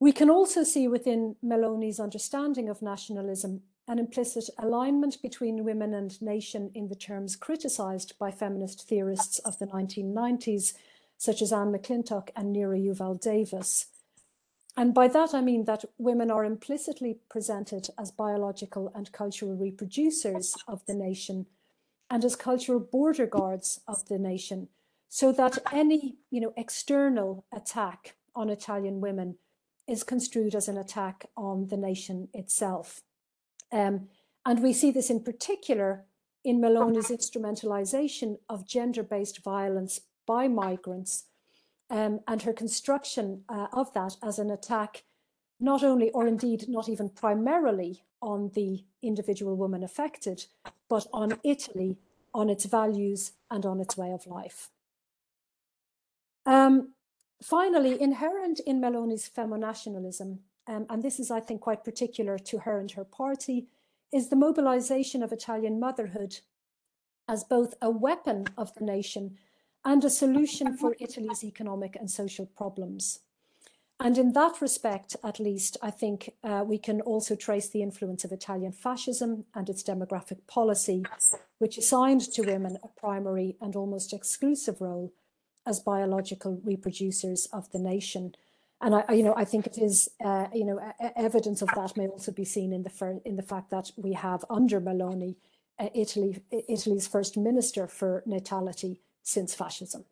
We can also see within Meloni's understanding of nationalism an implicit alignment between women and nation in the terms criticised by feminist theorists of the 1990s, such as Anne McClintock and Neera Yuval Davis. And by that, I mean that women are implicitly presented as biological and cultural reproducers of the nation and as cultural border guards of the nation, so that any, you know, external attack on Italian women is construed as an attack on the nation itself. And we see this in particular in Meloni's instrumentalization of gender-based violence by migrants, and her construction of that as an attack not only, or indeed not even primarily, on the individual woman affected, but on Italy, on its values and on its way of life. Finally, inherent in Meloni's Femonationalism, and this is, I think, quite particular to her and her party, is the mobilization of Italian motherhood as both a weapon of the nation and a solution for Italy's economic and social problems. And in that respect, at least, I think we can also trace the influence of Italian fascism and its demographic policy, which assigned to women a primary and almost exclusive role as biological reproducers of the nation. And I think it is, evidence of that may also be seen in the fact that we have under Meloni, Italy's first minister for natality since fascism.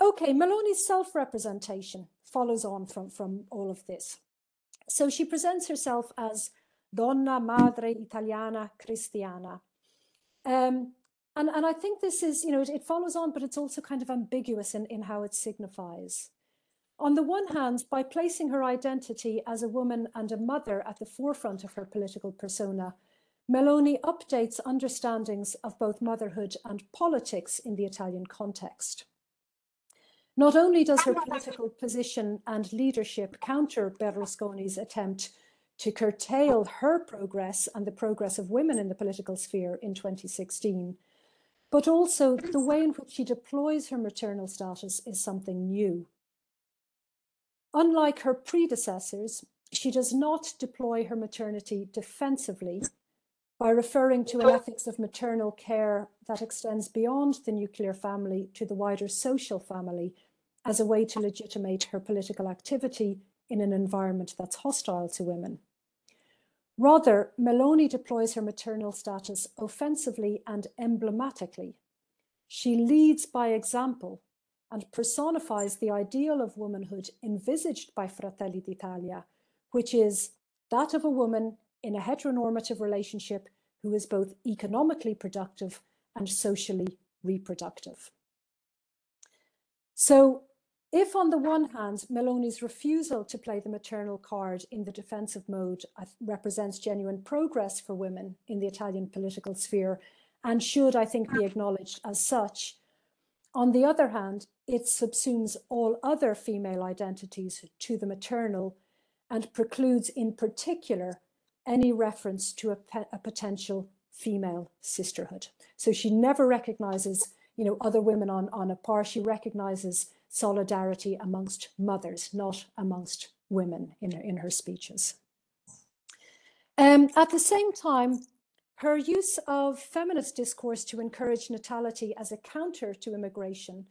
Okay, Meloni's self-representation follows on from all of this. So she presents herself as Donna Madre Italiana Cristiana. And I think this is, it follows on, but it's also kind of ambiguous in how it signifies. On the one hand, by placing her identity as a woman and a mother at the forefront of her political persona, Meloni updates understandings of both motherhood and politics in the Italian context. Not only does her political position and leadership counter Berlusconi's attempt to curtail her progress and the progress of women in the political sphere in 2016, but also the way in which she deploys her maternal status is something new. Unlike her predecessors, she does not deploy her maternity defensively by referring to an ethics of maternal care that extends beyond the nuclear family to the wider social family as a way to legitimate her political activity in an environment that's hostile to women. Rather, Meloni deploys her maternal status offensively and emblematically. She leads by example and personifies the ideal of womanhood envisaged by Fratelli d'Italia, which is that of a woman in a heteronormative relationship who is both economically productive and socially reproductive. So, if on the one hand, Meloni's refusal to play the maternal card in the defensive mode represents genuine progress for women in the Italian political sphere and should, I think, be acknowledged as such, on the other hand, it subsumes all other female identities to the maternal and precludes in particular any reference to a potential female sisterhood. So she never recognizes, other women on a par. She recognizes solidarity amongst mothers, not amongst women in her speeches. At the same time, her use of feminist discourse to encourage natality as a counter to immigration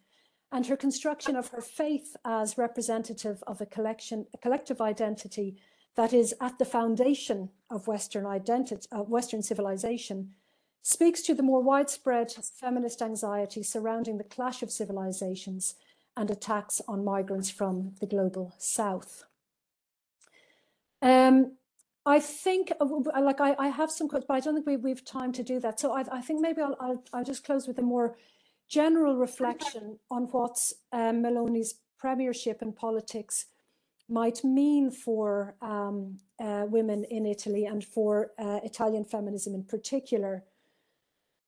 and her construction of her faith as representative of a collective identity that is at the foundation of Western civilization speaks to the more widespread feminist anxiety surrounding the clash of civilizations and attacks on migrants from the global south. I think, I have some quotes, but I don't think we've time to do that. So I think maybe I'll just close with a more general reflection on what Meloni's premiership in politics might mean for women in Italy and for Italian feminism in particular.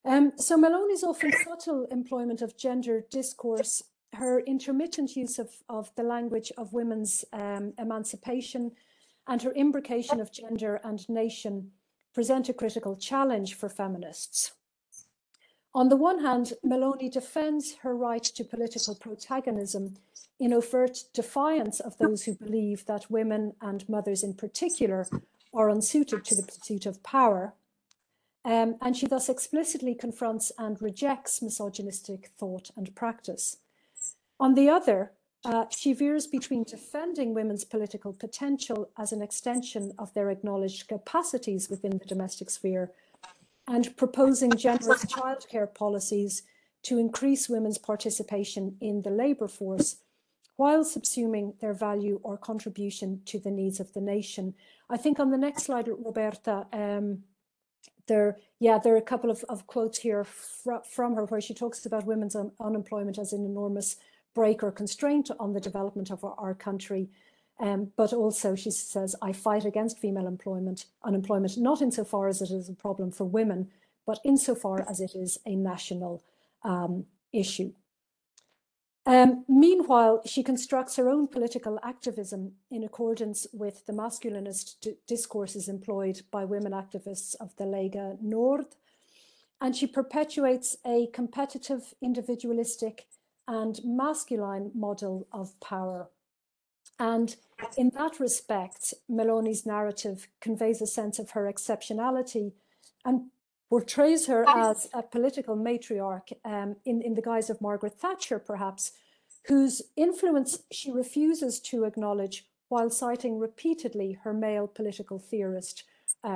So Meloni's often subtle employment of gender discourse, her intermittent use of the language of women's emancipation, and her imbrication of gender and nation present a critical challenge for feminists. On the one hand, Meloni defends her right to political protagonism in overt defiance of those who believe that women and mothers in particular are unsuited to the pursuit of power. And she thus explicitly confronts and rejects misogynistic thought and practice. On the other, she veers between defending women's political potential as an extension of their acknowledged capacities within the domestic sphere and proposing generous childcare policies to increase women's participation in the labour force while subsuming their value or contribution to the needs of the nation. I think on the next slide, Roberta, there are a couple of quotes here from her where she talks about women's unemployment as an enormous brake or constraint on the development of our country. But also, she says, I fight against female unemployment, not insofar as it is a problem for women, but insofar as it is a national issue. Meanwhile, she constructs her own political activism in accordance with the masculinist discourses employed by women activists of the Lega Nord, and she perpetuates a competitive, individualistic, and masculine model of power. And in that respect, Meloni's narrative conveys a sense of her exceptionality and portrays her as a political matriarch in the guise of Margaret Thatcher, perhaps, whose influence she refuses to acknowledge while citing repeatedly her male political theorist,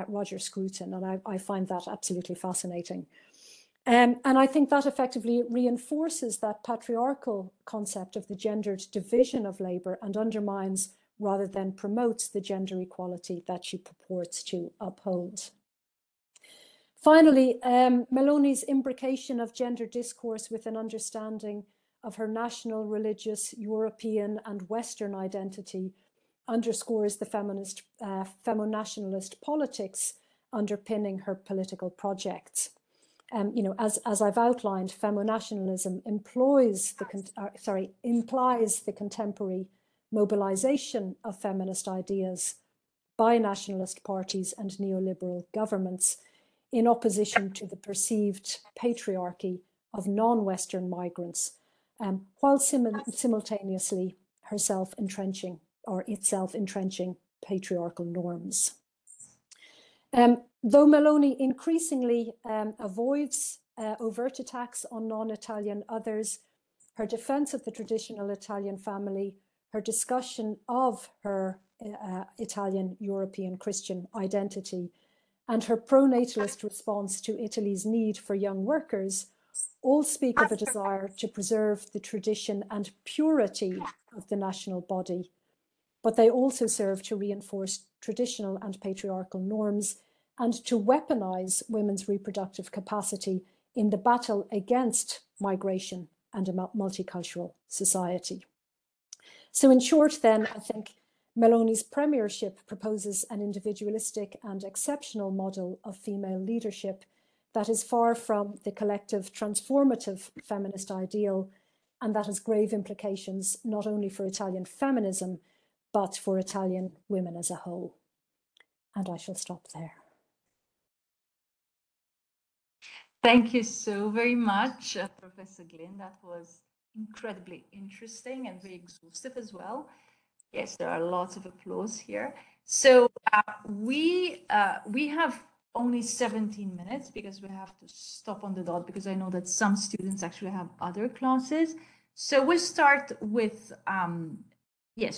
Roger Scruton. And I find that absolutely fascinating. And I think that effectively reinforces that patriarchal concept of the gendered division of labour and undermines rather than promotes the gender equality that she purports to uphold. Finally, Meloni's imbrication of gender discourse with an understanding of her national, religious, European and Western identity underscores the femonationalist politics underpinning her political projects. As I've outlined, femonationalism implies the contemporary mobilization of feminist ideas by nationalist parties and neoliberal governments in opposition to the perceived patriarchy of non-Western migrants, while simultaneously itself entrenching patriarchal norms. Though Meloni increasingly avoids overt attacks on non-Italian others, her defense of the traditional Italian family, her discussion of her Italian European Christian identity, and her pro-natalist response to Italy's need for young workers all speak of a desire to preserve the tradition and purity of the national body, but they also serve to reinforce traditional and patriarchal norms and to weaponize women's reproductive capacity in the battle against migration and a multicultural society. So in short then, I think Meloni's premiership proposes an individualistic and exceptional model of female leadership that is far from the collective transformative feminist ideal, and that has grave implications not only for Italian feminism, but for Italian women as a whole. And I shall stop there. Thank you so very much, Professor Glynn. That was incredibly interesting and very exhaustive as well. Yes, there are lots of applause here. So we have only 17 minutes because we have to stop on the dot because I know that some students actually have other classes. So we'll start with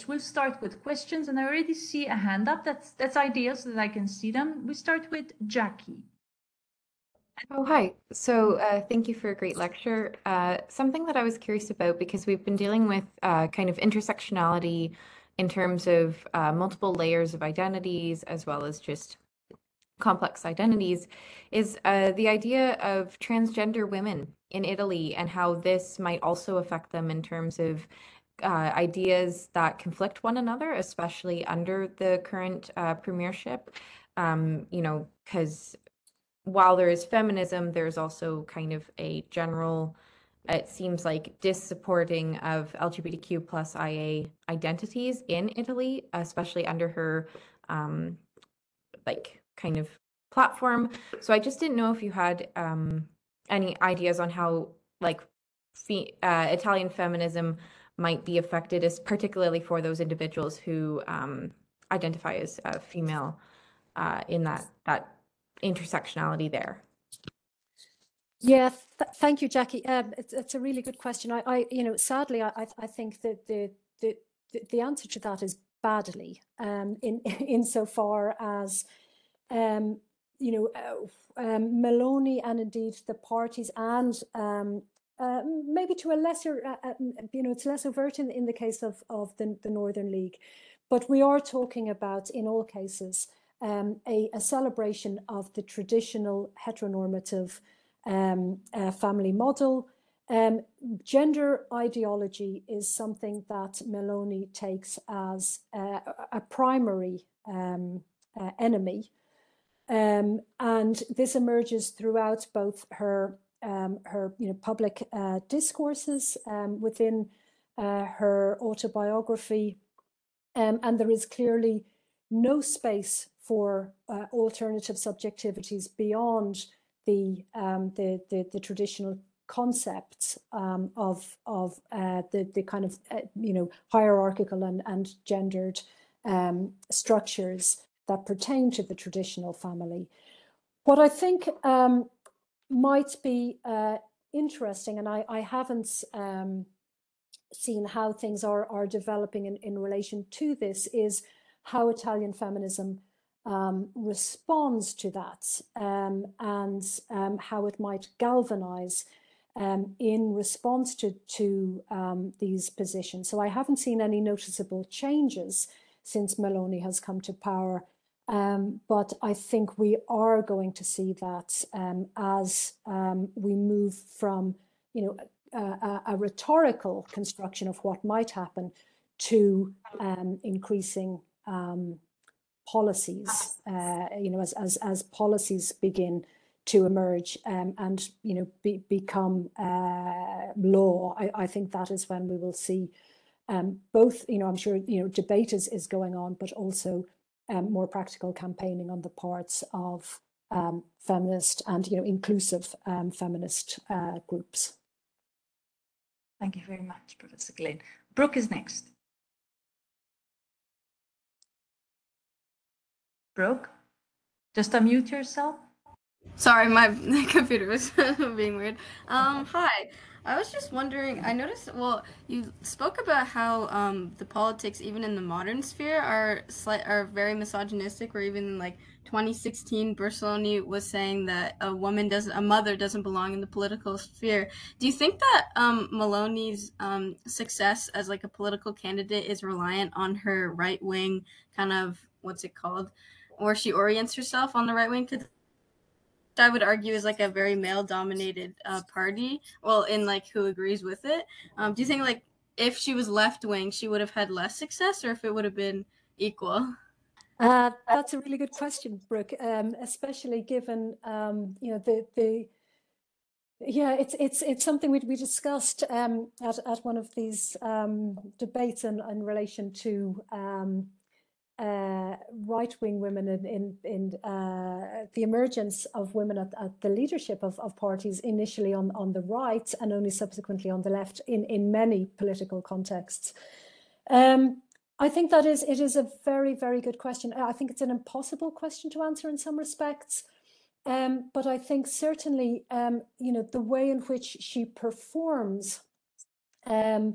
we'll start with questions, and I already see a hand up. That's ideal so that I can see them. We start with Jackie. Oh, hi. So thank you for a great lecture. Something that I was curious about, because we've been dealing with kind of intersectionality in terms of multiple layers of identities, as well as just complex identities, is the idea of transgender women in Italy and how this might also affect them in terms of ideas that conflict one another, especially under the current premiership, because while there is feminism, there's also kind of a general, it seems like, dis-supporting of LGBTQ plus IA identities in Italy, especially under her kind of platform. So I just didn't know if you had any ideas on how Italian feminism might be affected, as particularly for those individuals who identify as female in that intersectionality there. Yeah, thank you, Jackie. It's a really good question. Sadly, I think that the answer to that is badly, insofar as Meloni and indeed the parties and maybe to a lesser, it's less overt in the case of the Northern League, but we are talking about, in all cases, a celebration of the traditional heteronormative family model, Gender ideology is something that Meloni takes as a primary enemy. And this emerges throughout both her public discourses within her autobiography, and there is clearly no space for alternative subjectivities beyond the traditional concepts of the kind of hierarchical and gendered structures that pertain to the traditional family. What I think might be interesting, and I haven't seen how things are developing in relation to this, is how Italian feminism responds to that, and how it might galvanize in response to these positions. So I haven't seen any noticeable changes since Meloni has come to power, but I think we are going to see that as we move from, a rhetorical construction of what might happen to increasing policies, as policies begin to emerge and become law. I think that is when we will see both, I'm sure, debate is going on, but also more practical campaigning on the parts of feminist and inclusive feminist groups. Thank you very much, Professor Glynn. Brooke is next. Brooke, just unmute yourself. Sorry, my computer was being weird. Hi. I was just wondering, I noticed, well, you spoke about how the politics, even in the modern sphere, are very misogynistic, or even in like 2016, Berlusconi was saying that a mother doesn't belong in the political sphere. Do you think that Meloni's success as like a political candidate is reliant on her right-wing kind of, what's it called, or she orients herself on the right wing? Because I would argue is like a very male-dominated party, well, in like who agrees with it. Do you think like if she was left-wing, she would have had less success, or if it would have been equal? That's a really good question, Brooke, especially given it's something we discussed at one of these debates in relation to right-wing women in the emergence of women at the leadership of parties, initially on the right and only subsequently on the left in many political contexts. I think it is a very, very good question. I think it's an impossible question to answer in some respects. But I think certainly, the way in which she performs her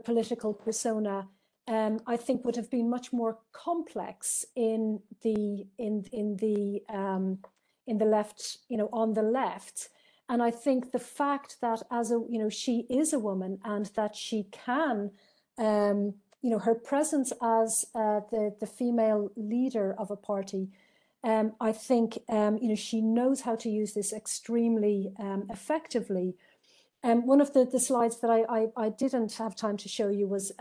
political persona, I think would have been much more complex in the left, on the left. And I think the fact that she is a woman and that she can, her presence as the female leader of a party, I think, she knows how to use this extremely effectively. One of the slides that I didn't have time to show you was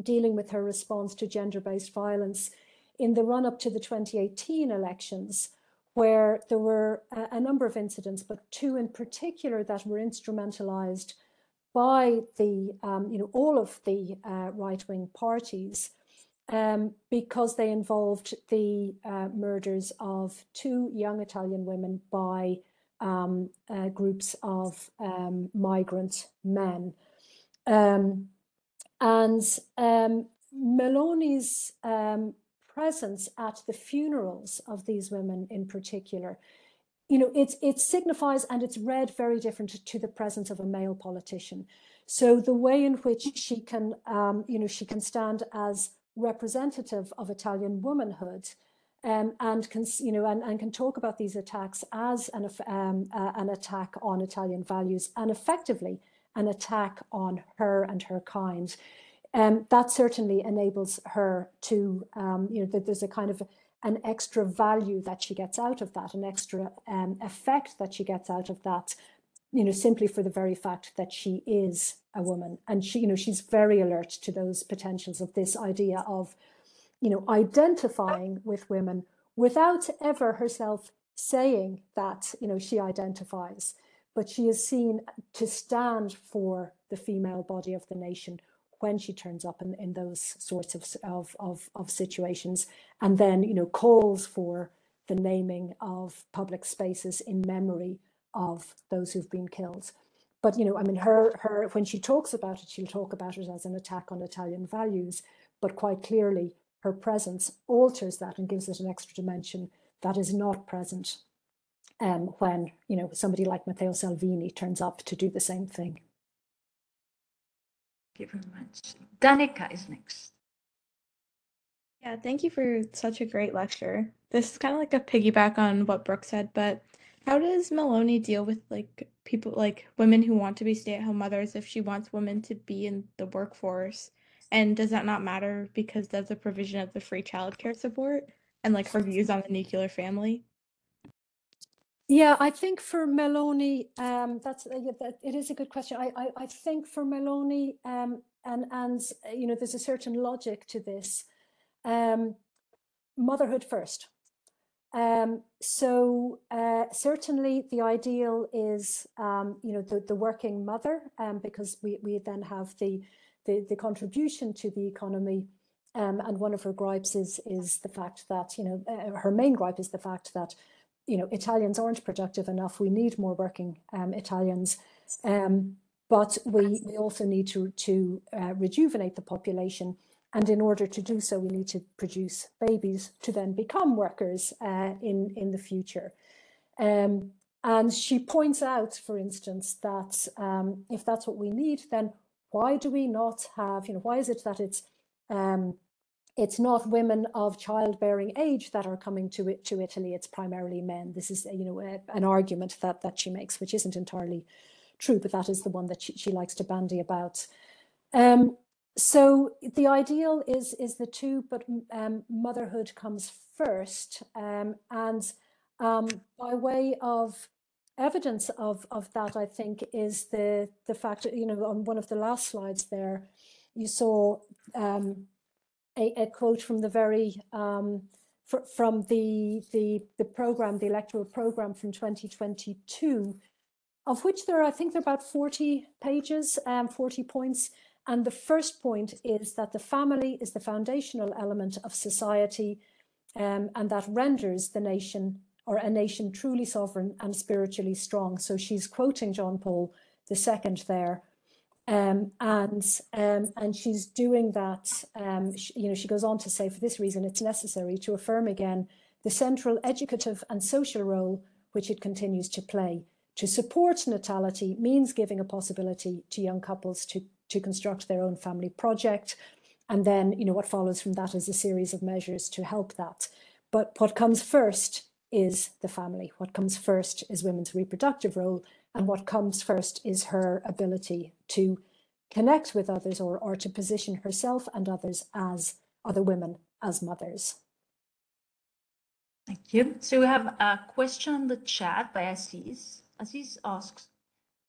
dealing with her response to gender-based violence in the run-up to the 2018 elections, where there were a number of incidents, but two in particular that were instrumentalized by the all of the right-wing parties, because they involved the murders of two young Italian women by groups of migrant men. And Meloni's presence at the funerals of these women in particular, it signifies, and it's read very different to the presence of a male politician. So the way in which she can, she can stand as representative of Italian womanhood, and can talk about these attacks as an attack on Italian values, and effectively an attack on her and her kind. That certainly enables her to, that there's a kind of an extra value that she gets out of that, an extra effect that she gets out of that, simply for the very fact that she is a woman. And she's very alert to those potentials of this idea of, identifying with women without ever herself saying that, she identifies, but she is seen to stand for the female body of the nation when she turns up in those sorts of situations, and then, calls for the naming of public spaces in memory of those who've been killed. But, her when she talks about it, she'll talk about it as an attack on Italian values, but quite clearly her presence alters that and gives it an extra dimension that is not present when, somebody like Matteo Salvini turns up to do the same thing. Thank you very much. Danica is next. Yeah, thank you for such a great lecture. This is kind of like a piggyback on what Brooke said, but how does Meloni deal with people like women who want to be stay-at-home mothers if she wants women to be in the workforce? And does that not matter because of the provision of the free childcare support and her views on the nuclear family? Yeah, I think for Meloni, it is a good question. I think for Meloni, and there's a certain logic to this. Motherhood first. So certainly the ideal is, the working mother, because we then have the contribution to the economy. And one of her gripes is the fact that, her main gripe is the fact that, Italians aren't productive enough. We need more working Italians. But we also need to rejuvenate the population. And in order to do so, we need to produce babies to then become workers in the future. And she points out, for instance, that if that's what we need, then why do we not have, why is it that it's not women of childbearing age that are coming to Italy, it's primarily men. This is, an argument that she makes, which isn't entirely true, but that is the one that she likes to bandy about. So the ideal is the two, but motherhood comes first. And by way of evidence of that, I think, is the fact that, on one of the last slides there, you saw a quote from the very from the program, the electoral program from 2022, of which I think there are about 40 pages, 40 points. And the first point is that the family is the foundational element of society, and that renders the nation, or a nation, truly sovereign and spiritually strong. So she's quoting John Paul II there. And she's doing that, she goes on to say, for this reason, it's necessary to affirm again the central educative and social role which it continues to play. To support natality means giving a possibility to young couples to construct their own family project. And then, what follows from that is a series of measures to help that. But what comes first is the family. What comes first is women's reproductive role. And what comes first is her ability to connect with others, or to position herself and others, as other women, as mothers. Thank you. So we have a question in the chat by Aziz. Aziz asks,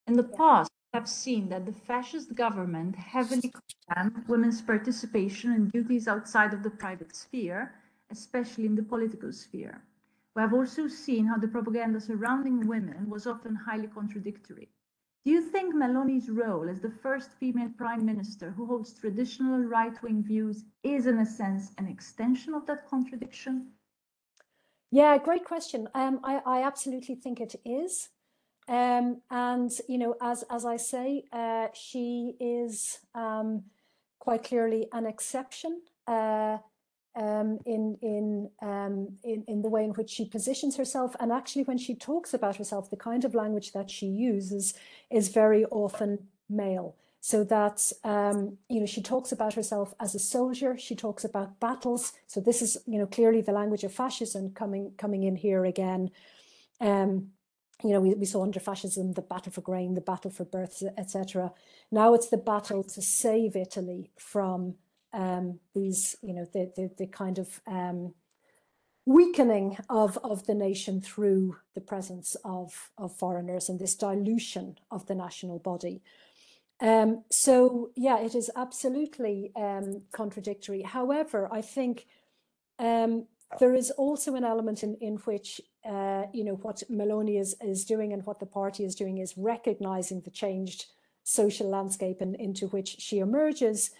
in the past, we have seen that the fascist government heavily condemned women's participation in duties outside of the private sphere, especially in the political sphere. We have also seen how the propaganda surrounding women was often highly contradictory. Do you think Meloni's role as the first female prime minister who holds traditional right-wing views is, in a sense, an extension of that contradiction? Yeah, great question. I absolutely think it is. And, as I say, she is quite clearly an exception in the way in which she positions herself. And actually, when she talks about herself, the kind of language that she uses is very often male. So that, she talks about herself as a soldier. She talks about battles. So this is, clearly the language of fascism coming in here again. We saw under fascism the battle for grain, the battle for births, etc. Now it's the battle to save Italy from these, the kind of weakening of the nation through the presence of foreigners and this dilution of the national body. So yeah, it is absolutely contradictory. However, I think there is also an element in which what Meloni is doing and what the party is doing is recognizing the changed social landscape into which she emerges,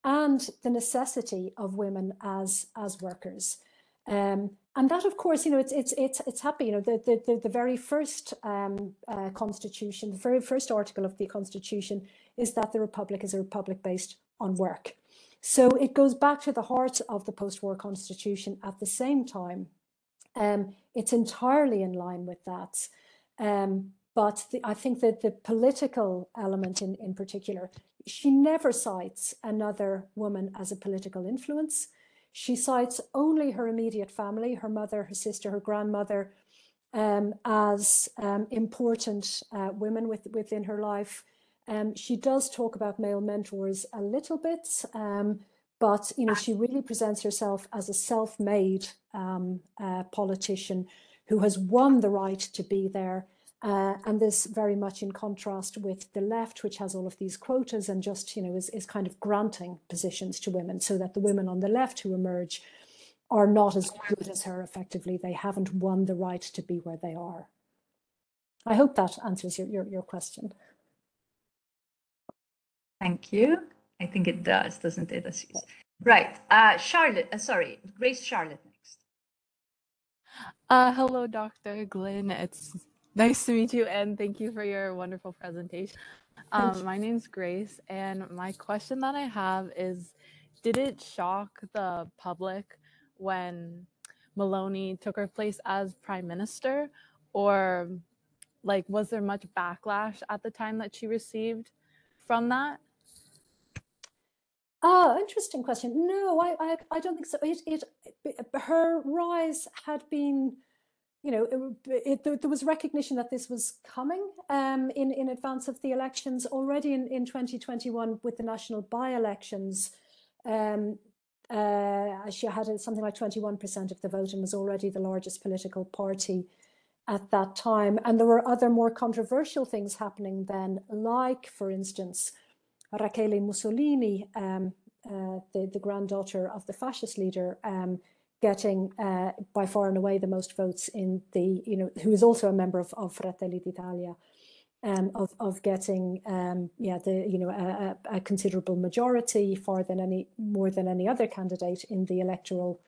and the necessity of women as workers. And that, of course, it's happy. The very first constitution, the very first article of the constitution is that the republic is a republic based on work. So it goes back to the heart of the post-war constitution. At the same time, it's entirely in line with that. But I think that the political element in particular, she never cites another woman as a political influence. She cites only her immediate family, her mother, her sister, her grandmother, as important women within her life. She does talk about male mentors a little bit, but she really presents herself as a self-made politician who has won the right to be there. And this very much in contrast with the left, which has all of these quotas and just, is kind of granting positions to women, so that the women on the left who emerge are not as good as her effectively. They haven't won the right to be where they are. I hope that answers your question. Thank you. I think it does, doesn't it, Assis? Right. Grace Charlotte next. Hello, Dr. Glynn. It's nice to meet you, and thank you for your wonderful presentation. My name's Grace, and my question that I have is, did it shock the public when Meloni took her place as Prime Minister, or was there much backlash at the time that she received from that? Oh, interesting question. No, I don't think so. Her rise had been, there was recognition that this was coming in advance of the elections. Already in 2021 with the national by-elections, she had something like 21% of the vote and was already the largest political party at that time. And there were other more controversial things happening then, like, for instance, Rachele Mussolini, the granddaughter of the fascist leader, getting by far and away the most votes in the, who is also a member of Fratelli d'Italia, of getting a considerable majority, more than any other candidate in the electoral,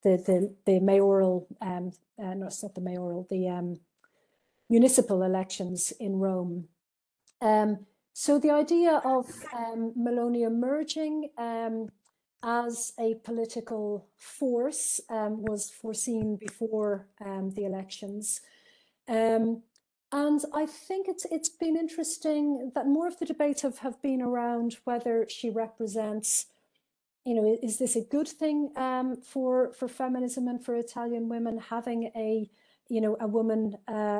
the mayoral, no, it's not the mayoral, the municipal elections in Rome. So the idea of Meloni emerging as a political force was foreseen before the elections. And I think it's been interesting that more of the debates have been around whether she represents, is this a good thing for feminism and for Italian women, having a woman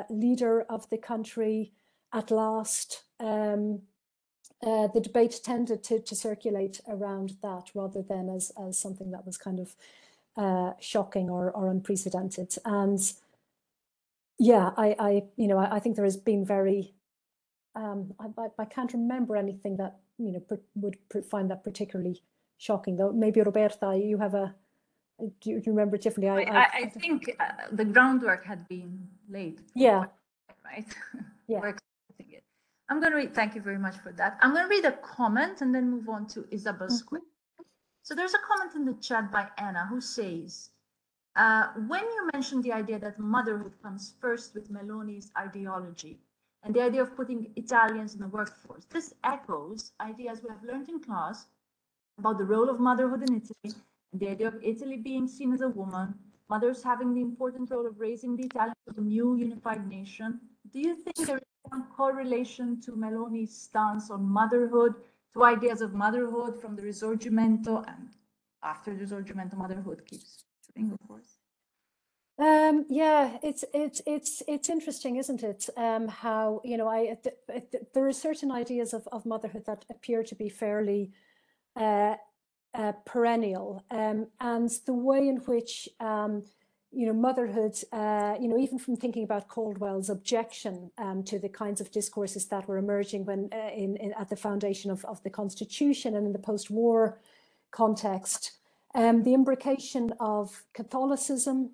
leader of the country at last. The debate tended to circulate around that rather than as something that was kind of shocking or unprecedented. And yeah, I think there has been very, I can't remember anything that would find that particularly shocking, though. Maybe Roberta, you have do you remember it differently? I think the groundwork had been laid. Yeah. Right. Yeah. We're expecting it. I'm going to read. Thank you very much for that. I'm going to read a comment and then move on to Isabel's question. So there's a comment in the chat by Anna who says, when you mentioned the idea that motherhood comes first with Meloni's ideology and the idea of putting Italians in the workforce, this echoes ideas we have learned in class about the role of motherhood in Italy and the idea of Italy being seen as a woman, mothers having the important role of raising the Italians to a new unified nation. Do you think there is some correlation to Meloni's stance on motherhood, to ideas of motherhood from the Risorgimento, and after the Risorgimento, motherhood keeps shooting, of course? Yeah, it's interesting, isn't it? How there are certain ideas of motherhood that appear to be fairly perennial, and the way in which motherhood, even from thinking about Caldwell's objection to the kinds of discourses that were emerging when at the foundation of the Constitution and in the post-war context, the imbrication of Catholicism,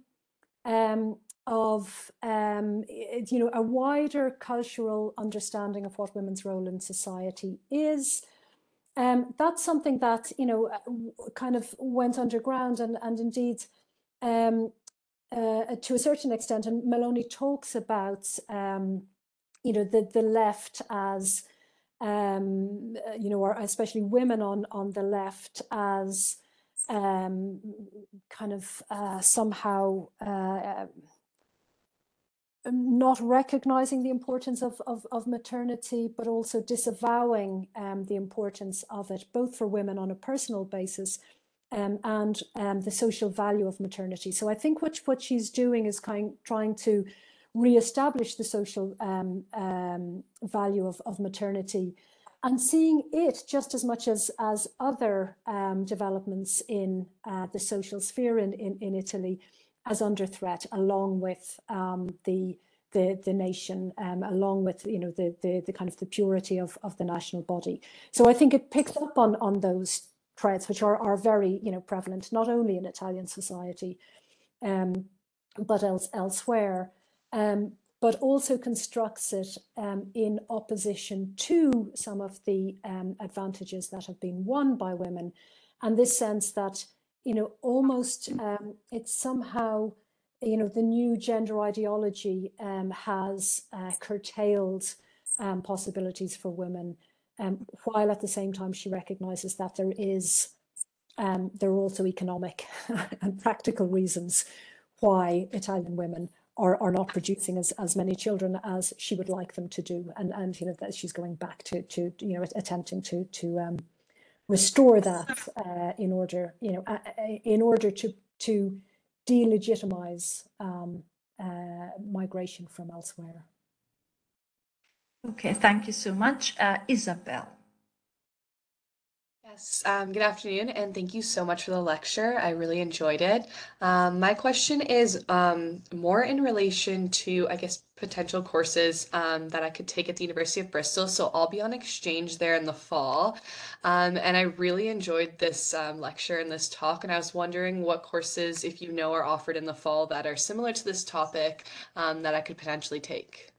of a wider cultural understanding of what women's role in society is. That's something that kind of went underground, and indeed to a certain extent, and Meloni talks about the left as or especially women on the left as kind of somehow not recognizing the importance of maternity, but also disavowing the importance of it, both for women on a personal basis and the social value of maternity. So I think what she's doing is trying to reestablish the social value of maternity, and seeing it just as much as other developments in the social sphere in Italy as under threat, along with the nation, along with the kind of the purity of the national body. So I think it picks up on those threats, which are very prevalent not only in Italian society, but elsewhere, but also constructs it in opposition to some of the advantages that have been won by women, and this sense that almost it's somehow the new gender ideology has curtailed possibilities for women, while at the same time she recognizes that there are also economic and practical reasons why Italian women are not producing as many children as she would like them to do, and that she's going back to attempting to restore that in order to delegitimize migration from elsewhere. Okay, thank you so much. Isabel. Yes, good afternoon, and thank you so much for the lecture. I really enjoyed it. My question is more in relation to, I guess, potential courses that I could take at the University of Bristol. So I'll be on exchange there in the fall. And I really enjoyed this lecture and this talk, and I was wondering what courses, if you know, are offered in the fall that are similar to this topic that I could potentially take.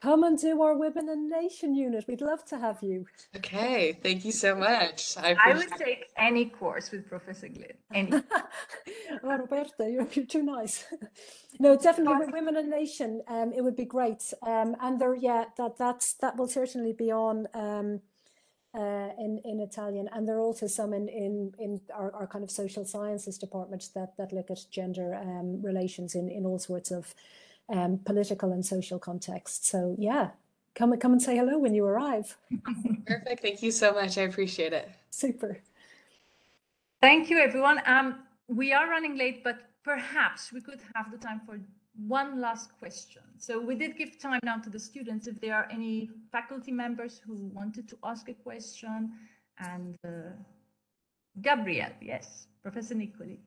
Come and do our Women and Nation unit. We'd love to have you. Okay, thank you so much. I would take any course with Professor Glynn. Any. Oh, Roberta, you're too nice. No, definitely Women and Nation. It would be great. And there, that will certainly be on in Italian, and there are also some in our kind of social sciences department that look at gender relations in all sorts of political and social contexts. So yeah, come and say hello when you arrive. Perfect. Thank you so much. I appreciate it. Super. Thank you, everyone. We are running late, but perhaps we could have the time for one last question. So we did give time now to the students if there are any faculty members who wanted to ask a question. And Gabrielle, yes, Professor Nicoli.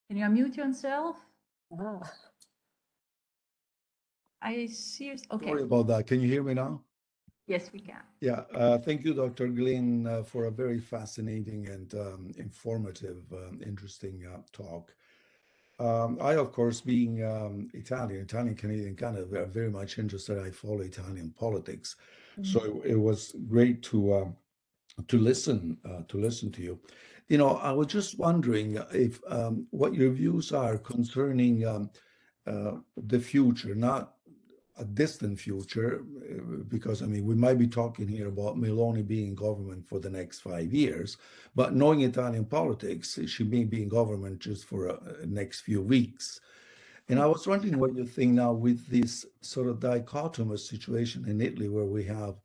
Can you unmute yourself? I see. Okay. Sorry about that. Can you hear me now? Yes, we can. Yeah. Thank you, Dr. Glynn, for a very fascinating and informative, interesting talk. I, of course, being Italian Canadian, kind of very much interested. I follow Italian politics, so it was great to listen to you. I was just wondering if what your views are concerning the future, not a distant future, because I mean, we might be talking here about Meloni being in government for the next 5 years, but knowing Italian politics, she may be in government just for the next few weeks. And I was wondering what you think now with this sort of dichotomous situation in Italy, where we have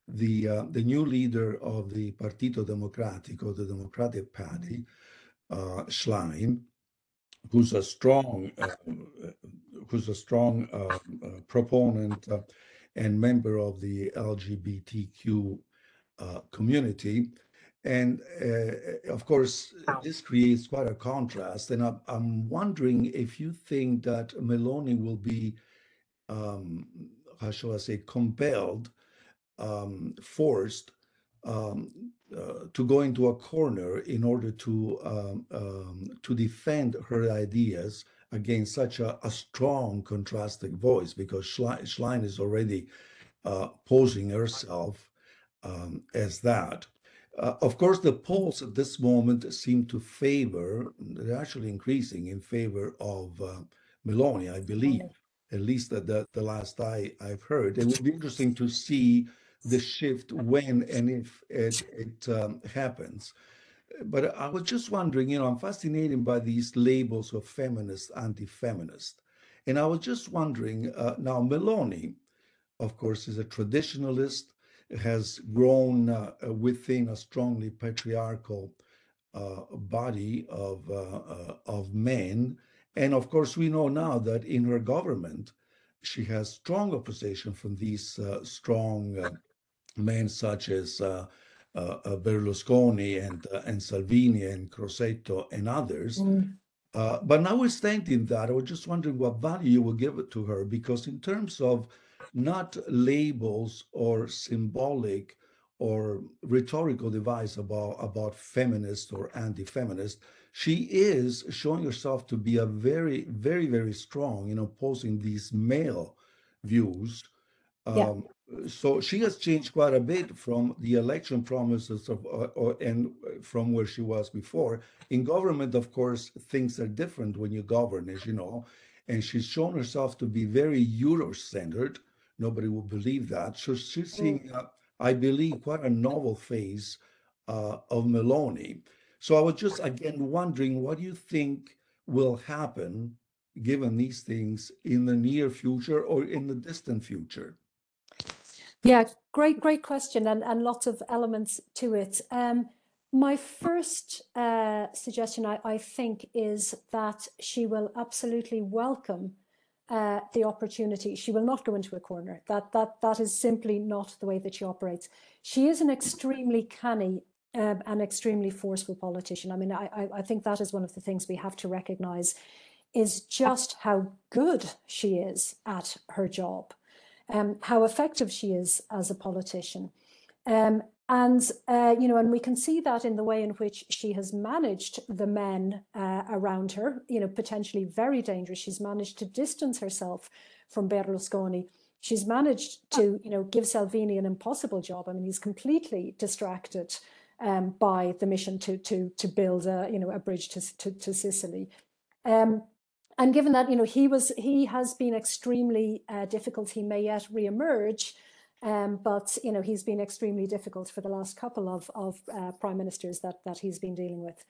the new leader of the Partito Democratico, the Democratic Party, Schlein, who's a strong proponent and member of the LGBTQ community. And of course, this creates quite a contrast. And I'm wondering if you think that Meloni will be, how shall I say, compelled, forced to go into a corner in order to defend her ideas against such a strong contrasting voice, because Schlein is already posing herself as that. Of course, the polls at this moment seem to favor, they're actually increasing in favor of Meloni, I believe, at least the last I've heard. It will be interesting to see the shift when and if it happens. But I was just wondering, I'm fascinated by these labels of feminist, anti-feminist. And I was just wondering, now Meloni, of course, is a traditionalist, has grown within a strongly patriarchal body of men. And of course, we know now that in her government, she has strong opposition from these strong men such as Berlusconi and Salvini and Crosetto and others. But notwithstanding that, I was just wondering what value you would give it to her, because in terms of not labels or symbolic or rhetorical device about feminist or anti-feminist, she is showing herself to be a very, very, very strong in opposing these male views. Yeah. So she has changed quite a bit from the election promises of, and from where she was before. In government, of course, things are different when you govern, as you know, and she's shown herself to be very Euro-centered. Nobody will believe that. So she's seeing, I believe, quite a novel phase of Meloni. So I was just, again, wondering, what do you think will happen given these things in the near future or in the distant future? Yeah, great question, and lots of elements to it. My first suggestion, I think, is that she will absolutely welcome the opportunity. She will not go into a corner. That is simply not the way that she operates. She is an extremely canny and extremely forceful politician. I mean, I think that is one of the things we have to recognize, is just how good she is at her job. How effective she is as a politician. And we can see that in the way in which she has managed the men around her, potentially very dangerous. She's managed to distance herself from Berlusconi. She's managed to, give Salvini an impossible job. I mean, he's completely distracted by the mission to build a bridge to Sicily. And given that, he has been extremely difficult, he may yet re-emerge, but, he's been extremely difficult for the last couple of prime ministers that he's been dealing with.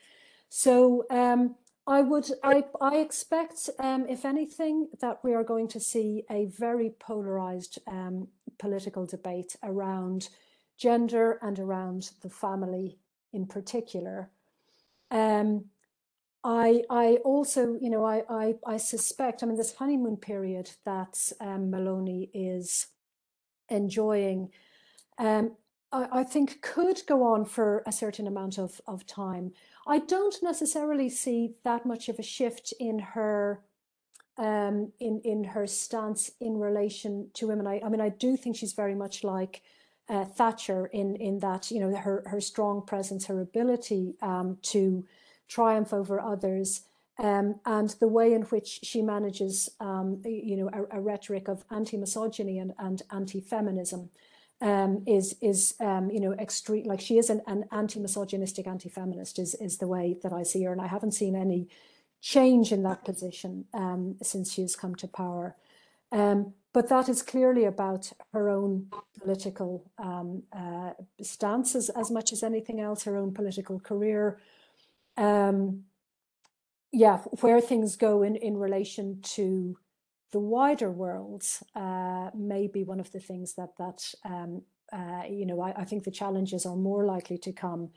So I expect, if anything, that we are going to see a very polarized political debate around gender and around the family in particular. I also, I suspect, I mean, this honeymoon period that Meloni is enjoying, I think could go on for a certain amount of time. I don't necessarily see that much of a shift in her in her stance in relation to women. I mean, I do think she's very much like Thatcher in that, her strong presence, her ability to triumph over others, and the way in which she manages, a rhetoric of anti-misogyny and anti-feminism is extreme. Like, she is an anti-misogynistic, anti-feminist is the way that I see her, and I haven't seen any change in that position since she's come to power. But that is clearly about her own political stances as much as anything else, her own political career. Where things go in relation to the wider world may be one of the things that I think the challenges are more likely to come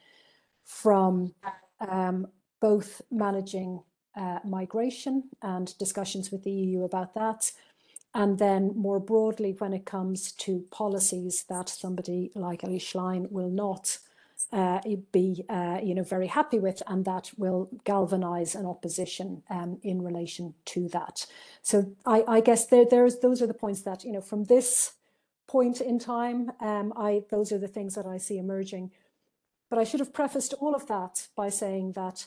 from both managing migration and discussions with the EU about that, And then more broadly, when it comes to policies that somebody like Ellie Schlein will not be very happy with, and that will galvanize an opposition in relation to that. So I guess those are the points that, from this point in time, those are the things that I see emerging. But I should have prefaced all of that by saying that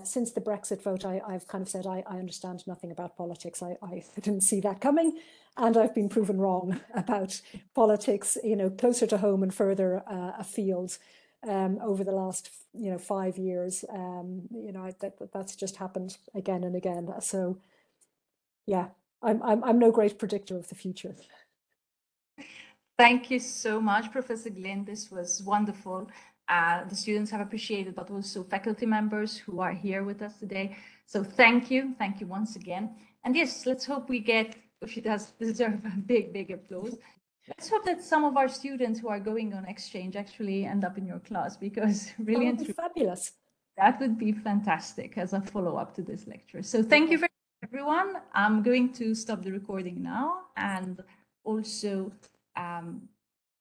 since the Brexit vote, I've kind of said I understand nothing about politics. I didn't see that coming, and I've been proven wrong about politics, closer to home and further afield over the last 5 years. That's just happened again and again. So yeah, I'm no great predictor of the future. Thank you so much, Professor Glynn. This was wonderful. The students have appreciated, but also faculty members who are here with us today. So thank you once again. And yes, let's hope we get, she does deserve a big applause. Let's hope that some of our students who are going on exchange actually end up in your class, because really That would be fabulous. That would be fantastic as a follow-up to this lecture. So thank you very much, everyone. I'm going to stop the recording now, and also